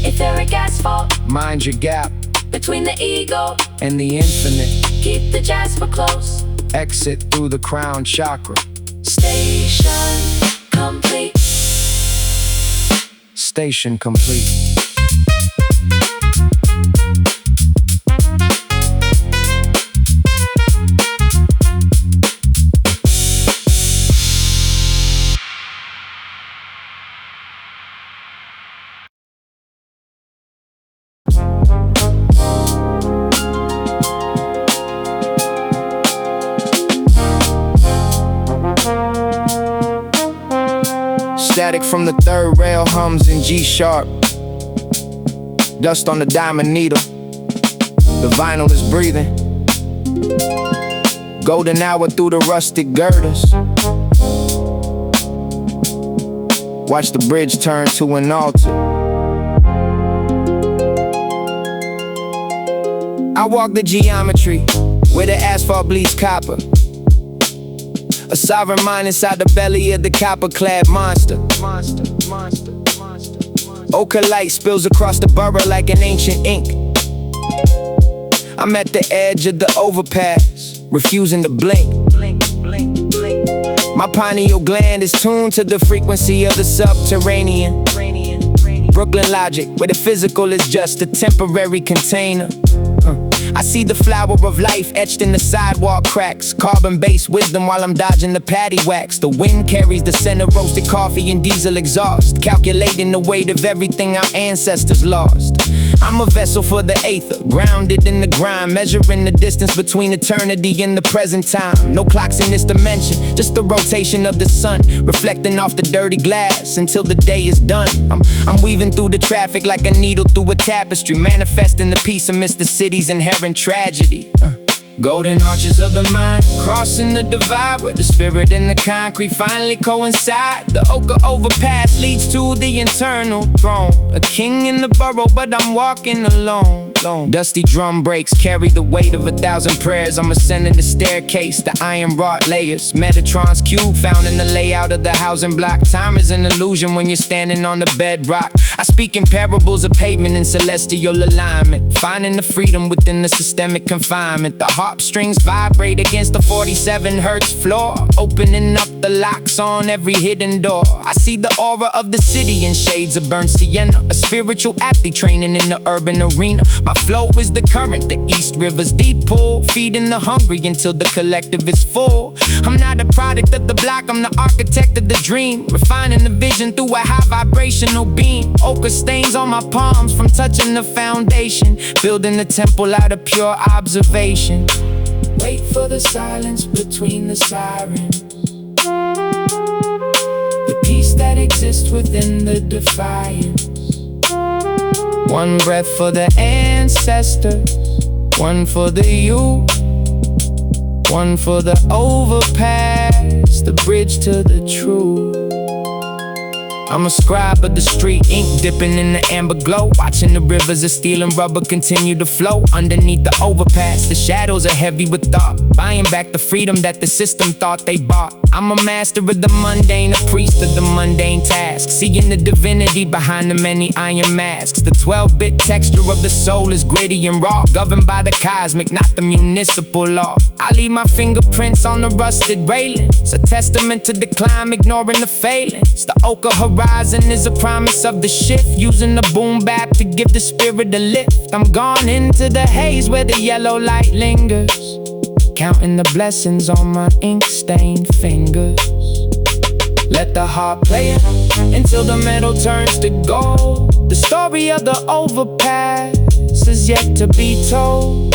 Aetheric asphalt, mind your gap between the ego and the infinite. keep the Jasper close. Exit through the crown chakra. Station complete. Station complete. Static from the third rail hums in G sharp. Dust on the diamond needle. The vinyl is breathing. Golden hour through the rustic girders. Watch the bridge turn to an altar. I walk the geometry where the asphalt bleeds copper. A sovereign mind inside the belly of the copper-clad monster. Ochre light spills across the borough like an ancient ink. I'm at the edge of the overpass, refusing to blink. My pineal gland is tuned to the frequency of the subterranean. Brooklyn logic, where the physical is just a temporary container. I see the flower of life etched in the sidewalk cracks. Carbon-based wisdom while I'm dodging the patty wax. The wind carries the scent of roasted coffee and diesel exhaust, calculating the weight of everything our ancestors lost. I'm a vessel for the aether, grounded in the grime, measuring the distance between eternity and the present time. No clocks in this dimension, just the rotation of the sun, reflecting off the dirty glass until the day is done. I'm weaving through the traffic like a needle through a tapestry, manifesting the peace amidst the city's inherent tragedy. Golden arches of the mind, crossing the divide where the spirit and the concrete finally coincide. The Ochre Overpass leads to the internal throne. A king in the borough, but I'm walking alone. Dusty drum breaks carry the weight of 1,000 prayers. I'm ascending the staircase, the iron wrought layers. Metatron's cube found in the layout of the housing block. Time is an illusion when you're standing on the bedrock. I speak in parables of pavement and celestial alignment, finding the freedom within the systemic confinement. The harp strings vibrate against the 47 hertz floor, opening up the locks on every hidden door. I see the aura of the city in shades of burnt sienna, a spiritual athlete training in the urban arena. My flow is the current, the east river's deep pool, feeding the hungry until the collective is full. I'm not a product of the block, I'm the architect of the dream, refining the vision through a high-vibrational beam. Ochre stains on my palms from touching the foundation, building the temple out of pure observation. Wait for the silence between the sirens, the peace that exists within the defiance. One breath for the ancestors, one for the youth, one for the overpass, the bridge to the truth. I'm a scribe of the street, ink dipping in the amber glow, watching the rivers of steel and rubber continue to flow underneath the overpass. The shadows are heavy with thought, buying back the freedom that the system thought they bought. I'm a master of the mundane, a priest of the mundane task, seeing the divinity behind the many iron masks. The 12-bit texture of the soul is gritty and raw, governed by the cosmic, not the municipal law. I leave my fingerprints on the rusted railings, a testament to the climb, ignoring the failings. The ochre horizon is a promise of the shift, using the Boom-Bap to give the spirit a lift. I'm gone into the haze where the yellow light lingers, counting the blessings on my ink-stained fingers. Let the harp play until the metal turns to gold. The story of the overpass is yet to be told,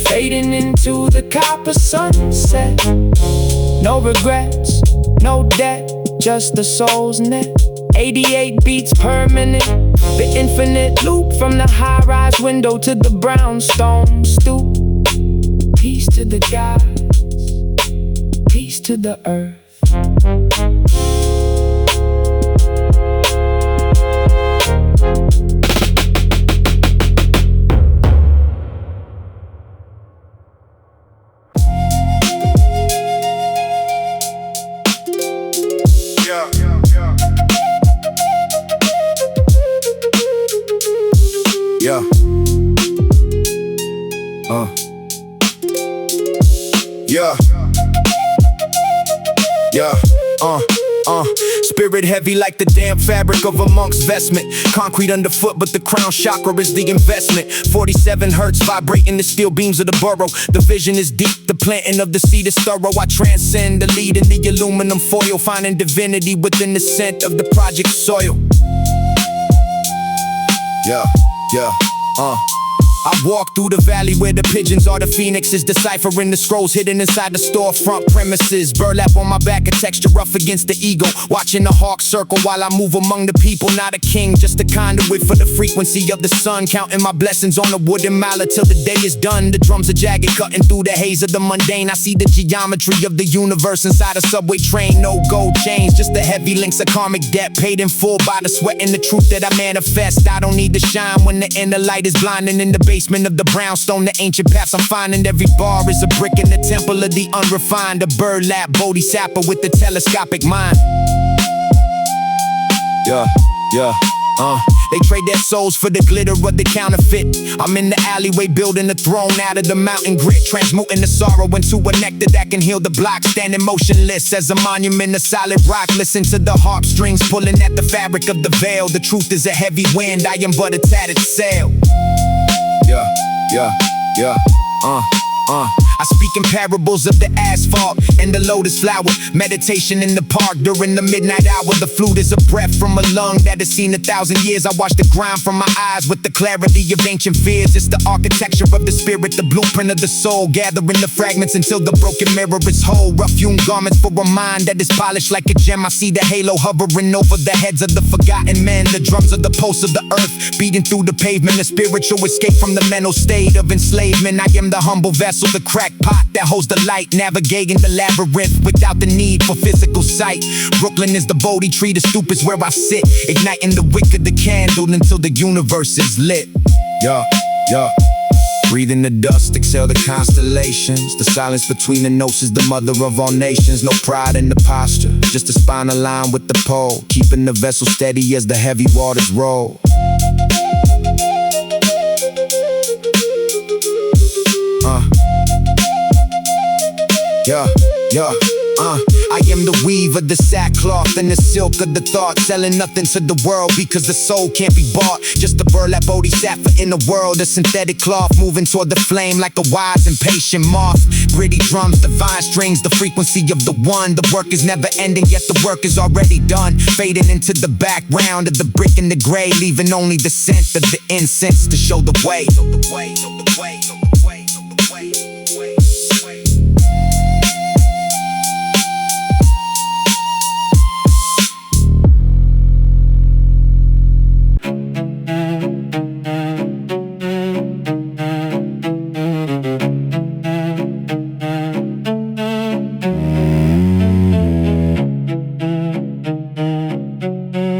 fading into the copper sunset. No regrets, no debt, just the soul's net. 88 beats per minute, the infinite loop from the high-rise window to the brownstone stoop. Peace to the gods, peace to the earth. Spirit heavy like the damp fabric of a monk's vestment. Concrete underfoot, but the crown chakra is the investment. 47 hertz vibrating the steel beams of the borough. The vision is deep, the planting of the seed is thorough. I transcend the lead in the aluminum foil, finding divinity within the scent of the project soil. I walk through the valley where the pigeons are the phoenixes, deciphering the scrolls hidden inside the storefront premises. Burlap on my back, a texture rough against the ego, watching the hawk circle while I move among the people. Not a king, just a conduit for the frequency of the sun, counting my blessings on a wooden mallet till the day is done. The drums are jagged, cutting through the haze of the mundane. I see the geometry of the universe inside a subway train. No gold chains, just the heavy links of karmic debt, paid in full by the sweat and the truth that I manifest. I don't need to shine when the inner light is blinding. In the basement of the brownstone, the ancient paths I'm finding. Every bar is a brick in the temple of the unrefined, a Burlap Bodhisattva with the telescopic mind. They trade their souls for the glitter of the counterfeit. I'm in the alleyway building a throne out of the mountain grit, transmuting the sorrow into a nectar that can heal the block. Standing motionless as a monument of solid rock. Listen to the harp strings pulling at the fabric of the veil. The truth is a heavy wind, I am but a tattered sail. I speak in parables of the asphalt and the lotus flower. Meditation in the park during the midnight hour. The flute is a breath from a lung that has seen 1,000 years. I watch the grime from my eyes with the clarity of ancient fears. It's the architecture of the spirit, the blueprint of the soul, gathering the fragments until the broken mirror is whole. Rough-hewn garments for a mind that is polished like a gem. I see the halo hovering over the heads of the forgotten men. The drums of the pulse of the earth beating through the pavement. A spiritual escape from the mental state of enslavement. I am the humble vessel, the cracked pot that holds the light, navigating the labyrinth without the need for physical sight. Brooklyn is the Bodhi tree, the stoop is where I sit, igniting the wick of the candle until the universe is lit. Yeah. Breathe in the dust, exhale the constellations. The silence between the notes is the mother of all nations. No pride in the posture, just a spine aligned with the pole, keeping the vessel steady as the heavy waters roll. I am the weave of the sackcloth and the silk of the thought, selling nothing to the world because the soul can't be bought. Just a Burlap Bodhisattva in the world, a synthetic cloth moving toward the flame like a wise and patient moth. Gritty drums, divine strings, the frequency of the one. The work is never ending, yet the work is already done. Fading into the background of the brick and the gray, leaving only the scent of the incense to show the way.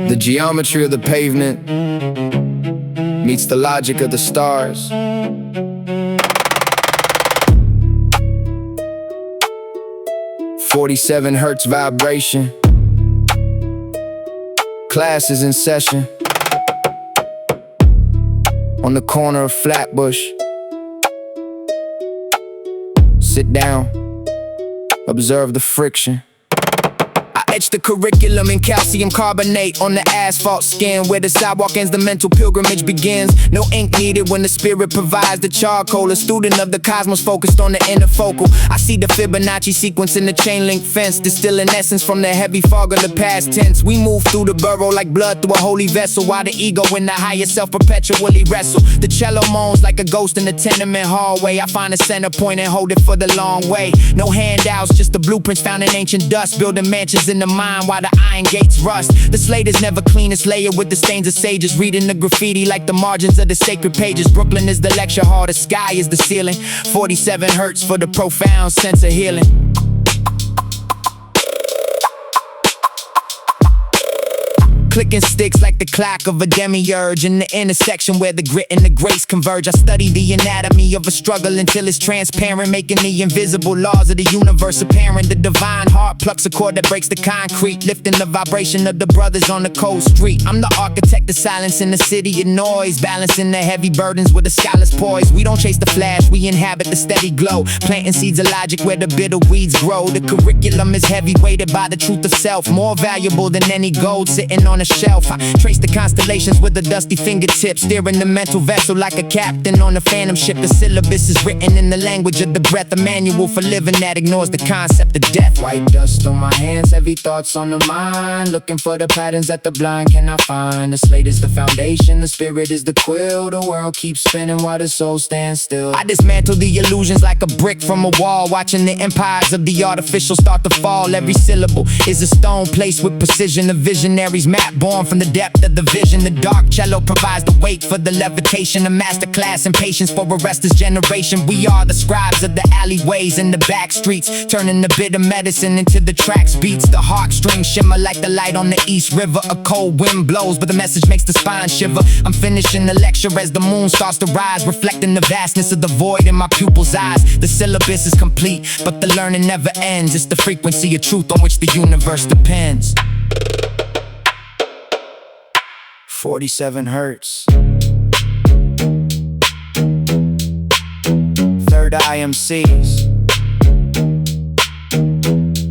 The geometry of the pavement meets the logic of the stars. "47 hertz vibration. Class is in session. On the corner of Flatbush. Sit down, observe the friction. Etch the curriculum in calcium carbonate on the asphalt skin. Where the sidewalk ends, the mental pilgrimage begins. No ink needed when the spirit provides the charcoal. A student of the cosmos focused on the inner focal. I see the Fibonacci sequence in the chain link fence, distilling essence from the heavy fog of the past tense. We move through the borough like blood through a holy vessel, while the ego and the higher self perpetually wrestle. The cello moans like a ghost in the tenement hallway. I find a center point and hold it for the long way. No handouts, just the blueprints found in ancient dust, building mansions in the mind while the iron gates rust. The slate is never clean, it's layered with the stains of sages, reading the graffiti like the margins of the sacred pages. Brooklyn is the lecture hall, the sky is the ceiling. 47 hertz for the profound sense of healing. Clicking sticks like the clock of a demiurge in the intersection where the grit and the grace converge. I study the anatomy of a struggle until it's transparent, making the invisible laws of the universe apparent. The divine heart plucks a chord that breaks the concrete, lifting the vibration of the brothers on the cold street. I'm the architect of silence in the city of noise, balancing the heavy burdens with a scholar's poise. We don't chase the flash, we inhabit the steady glow, planting seeds of logic where the bitter weeds grow. The curriculum is heavy weighted by the truth of self, more valuable than any gold sitting on a shelf. I trace the constellations with a dusty fingertip, steering the mental vessel like a captain on a phantom ship. The syllabus is written in the language of the breath, a manual for living that ignores the concept of death. White dust on my hands, heavy thoughts on the mind, looking for the patterns that the blind cannot find. The slate is the foundation, the spirit is the quill. The world keeps spinning while the soul stands still. I dismantle the illusions like a brick from a wall, watching the empires of the artificial start to fall. Every syllable is a stone placed with precision, a visionary's map born from the depth of the vision. The dark cello provides the weight for the levitation, a masterclass in patience for a restless generation. We are the scribes of the alleyways and the back streets, turning the bitter medicine into the tracks beats. The harp strings shimmer like the light on the East River. A cold wind blows, but the message makes the spine shiver. I'm finishing the lecture as the moon starts to rise, reflecting the vastness of the void in my pupils' eyes. The syllabus is complete, but the learning never ends. It's the frequency of truth on which the universe depends. 47 hertz. Third eye Emcees.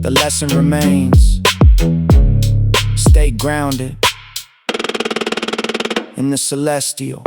The lesson remains. Stay grounded in the celestial.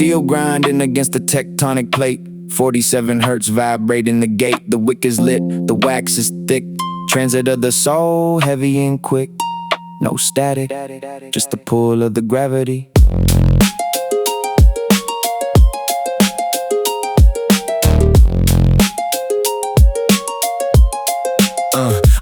Steel grinding against the tectonic plate. 47 hertz vibrating the gate. The wick is lit, the wax is thick. Transit of the soul, heavy and quick. No static, just the pull of the gravity.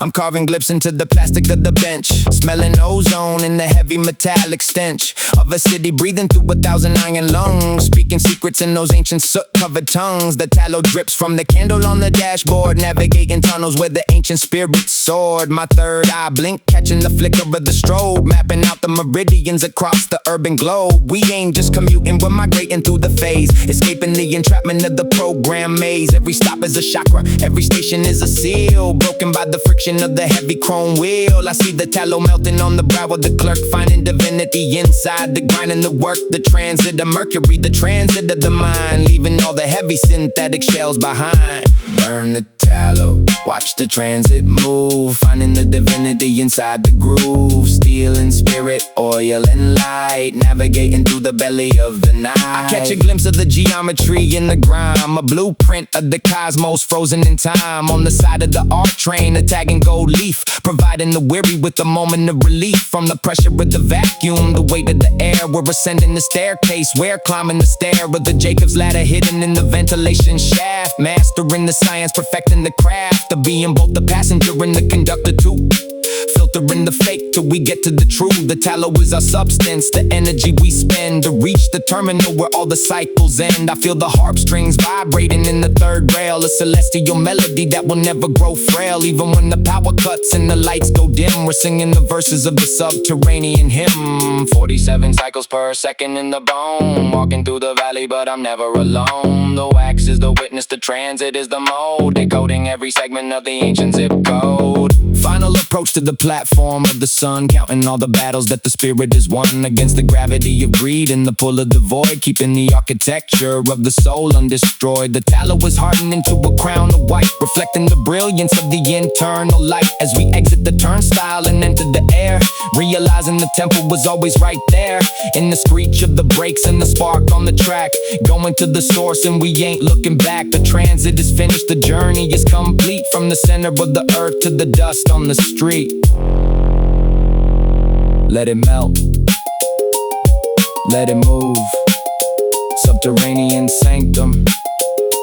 I'm carving glyphs into the plastic of the bench, smelling ozone in the heavy metallic stench of a city breathing through 1,000 iron lungs, speaking secrets in those ancient soot-covered tongues. The tallow drips from the candle on the dashboard, navigating tunnels where the ancient spirits soared. My third eye blink, catching the flicker of the strobe, mapping out the meridians across the urban globe. We ain't just commuting, we're migrating through the phase, escaping the entrapment of the program maze. Every stop is a chakra, every station is a seal, broken by the friction of the heavy chrome wheel. I see the tallow melting on the brow of the clerk, finding divinity inside the grind and the work. The transit of Mercury, the transit of the mind, leaving all the heavy synthetic shells behind. Burn the tallow, watch the transit move, finding the divinity inside the groove. Steel and spirit, oil and light, navigating through the belly of the night. I catch a glimpse of the geometry in the grime, a blueprint of the cosmos frozen in time. On the side of the art train, a tagging gold leaf, providing the weary with a moment of relief from the pressure of the vacuum, the weight of the air. We're ascending the staircase, we're climbing the stair of the Jacob's ladder, hidden in the ventilation shaft. Mastering the science, perfecting the craft of being both the passenger and the conductor too. Filtering the fake till we get to the truth. The tallow is our substance, the energy we spend to reach the terminal where all the cycles end. I feel the harp strings vibrating in the third rail, a celestial melody that will never grow frail. Even when the power cuts and the lights go dim, we're singing the verses of the subterranean hymn. 47 cycles per second in the bone, walking through the valley but I'm never alone. The wax is the witness, the transit is the mode, decoding every segment of the ancient zip code. Final approach to the platform of the sun, counting all the battles that the spirit has won against the gravity of greed and the pull of the void, keeping the architecture of the soul undestroyed. The tallow is hardened into a crown of white, reflecting the brilliance of the internal light as we exit the turnstile and enter the air, realizing the temple was always right there in the screech of the brakes and the spark on the track, going to the source and we ain't looking back. The transit is finished, the journey is complete, from the center of the earth to the dust on the street. Let it melt, let it move. Subterranean sanctum,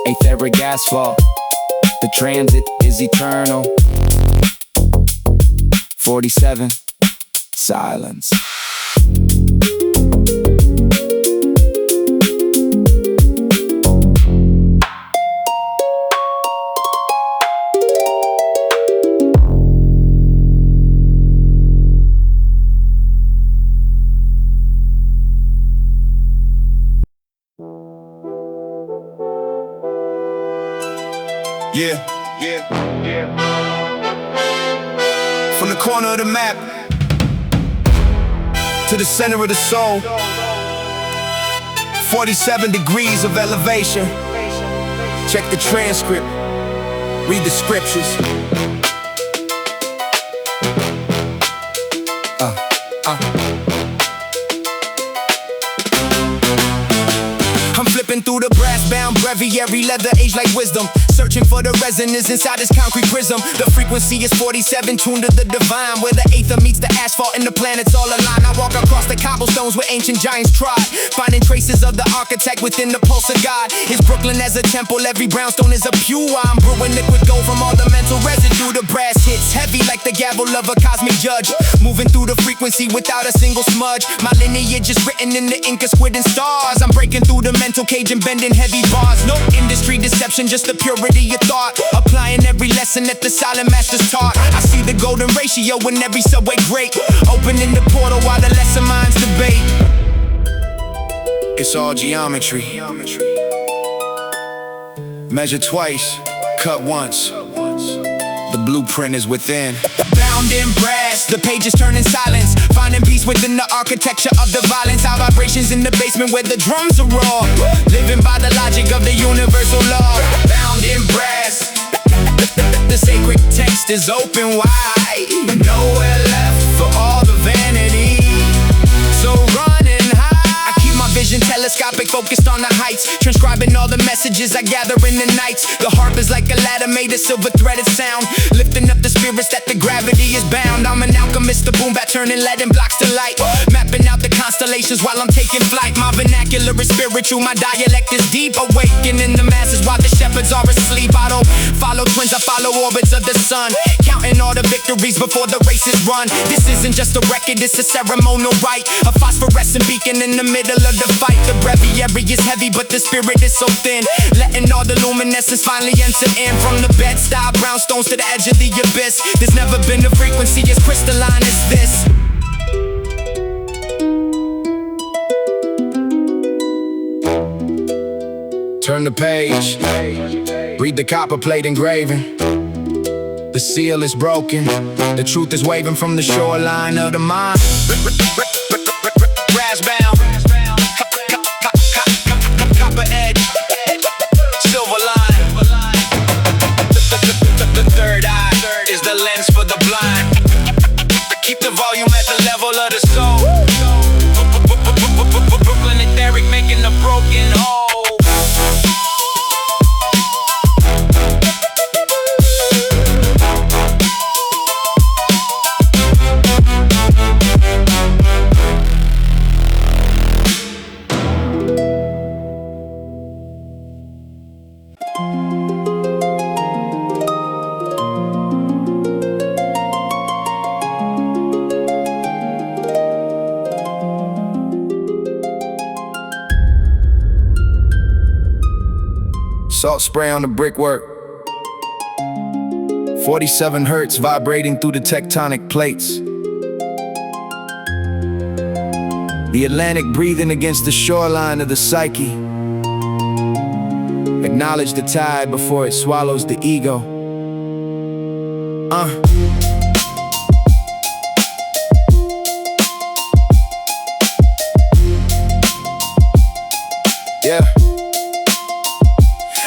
Aetheric Asphalt. The transit is eternal. 47, silence. Yeah. From the corner of the map to the center of the soul, 47 degrees of elevation. Check the transcript, read the scriptures. I'm flipping through the brass-bound breviary, leather aged like wisdom, searching for the resonance inside this concrete prism. The frequency is 47, tuned to the divine, where the aether meets the asphalt and the planets all align. I walk across the cobblestones where ancient giants trod, finding traces of the architect within the pulse of God. Is Brooklyn as a temple, every brownstone is a pew. I'm brewing liquid gold from all the mental residue. The brass hits heavy like the gavel of a cosmic judge, moving through the frequency without a single smudge. My lineage is written in the ink of squid and stars. I'm breaking through the mental cage and bending heavy bars. No industry deception, just the purity of thought, applying every lesson that the silent masters taught. I see the golden ratio in every subway grate, opening the portal while the lesser minds debate. It's all geometry. Measure twice, cut once. The blueprint is within. Bound in brass, the pages turn in silence, finding peace within the architecture of the violence. Our vibrations in the basement where the drums are raw, living by the logic of the universal law. Bound in brass, the sacred text is open wide, nowhere left for all the vanity. So running high, I keep my vision telling telescopic, focused on the heights, transcribing all the messages I gather in the nights. The harp is like a ladder made of silver threaded sound, lifting up the spirits that the gravity is bound. I'm an alchemist, the Boom-Bap turning lead and blocks to light, mapping out the constellations while I'm taking flight. My vernacular is spiritual, my dialect is deep, awakening the masses while the shepherds are asleep. I don't follow twins, I follow orbits of the sun, counting all the victories before the race is run. This isn't just a record, it's a ceremonial rite, a phosphorescent beacon in the middle of the fight. The breviary is heavy, but the spirit is so thin, letting all the luminescence finally enter in. From the bed-style brownstones to the edge of the abyss, there's never been a frequency as crystalline as this. Turn the page, read the copper plate engraving. The seal is broken, the truth is waving from the shoreline of the mind. Brass bound, copper edge, silver line. The third eye is the lens for the blind. Keep the volume at the level of the soul. Brooklyn Aetheric making a broken hole. Salt spray on the brickwork, 47 hertz vibrating through the tectonic plates. The Atlantic breathing against the shoreline of the psyche. Acknowledge the tide before it swallows the ego. Yeah.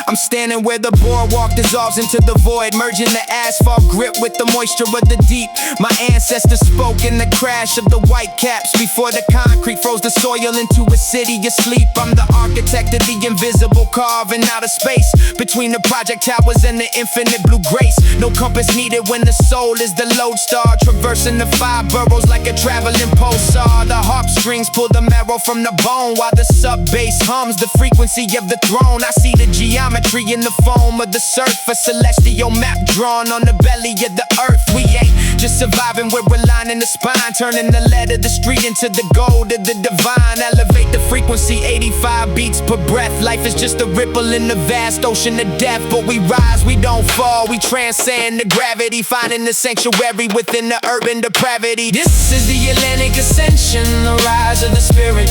I'm standing where the boardwalk dissolves into the void, merging the asphalt grit with the moisture of the deep. My ancestors spoke in the crash of the white caps before the concrete froze the soil into a city asleep. I'm the architect of the invisible, carving out a space between the project towers and the infinite blue grace. No compass needed when the soul is the lodestar, traversing the 5 boroughs like a traveling pulsar. The harp strings pull the marrow from the bone while the sub-bass hums the frequency of the throne. I see the geometry in the foam of the surf, a celestial map drawn on the belly of the earth. We ain't just surviving, we're aligning the spine, turning the lead of the street into the gold of the divine. Elevate the frequency, 85 beats per breath. Life is just a ripple in the vast ocean of death, but we rise, we don't fall, we transcend the gravity, finding the sanctuary within the urban depravity. This is the Atlantic ascension, the rise of the spirit.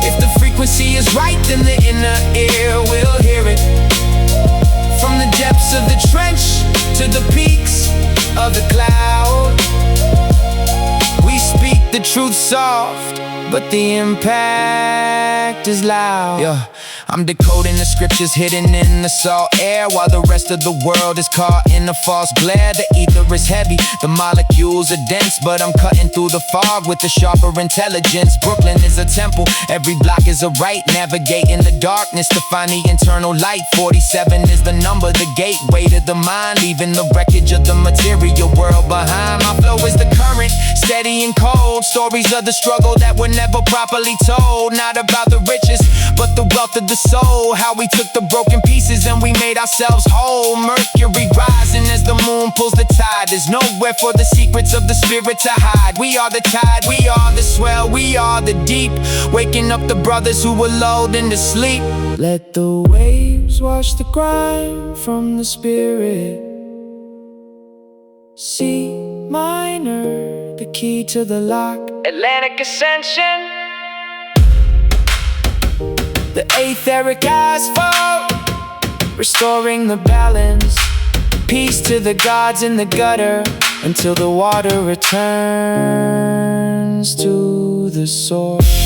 If the frequency is right, then the inner ear will hear it. From the depths of the trench to the peaks of the cloud, we speak the truth soft, but the impact is loud. Yeah. I'm decoding the scriptures hidden in the salt air, while the rest of the world is caught in the false glare. The ether is heavy, the molecules are dense, but I'm cutting through the fog with the sharper intelligence. Brooklyn is a temple, every block is a rite, navigating the darkness to find the internal light. 47 is the number, the gateway to the mind, leaving the wreckage of the material world behind. My flow is the current, steady and cold, stories of the struggle that were never properly told. Not about the riches, but the wealth of the soul. How we took the broken pieces and we made ourselves whole. Mercury rising as the moon pulls the tide. There's nowhere for the secrets of the spirit to hide. We are the tide, we are the swell, we are the deep, waking up the brothers who were lulled into sleep. Let the waves wash the grime from the spirit. C minor, the key to the lock. Atlantic ascension, the Aetheric Asphalt, restoring the balance. Peace to the gods in the gutter, until the water returns to the source.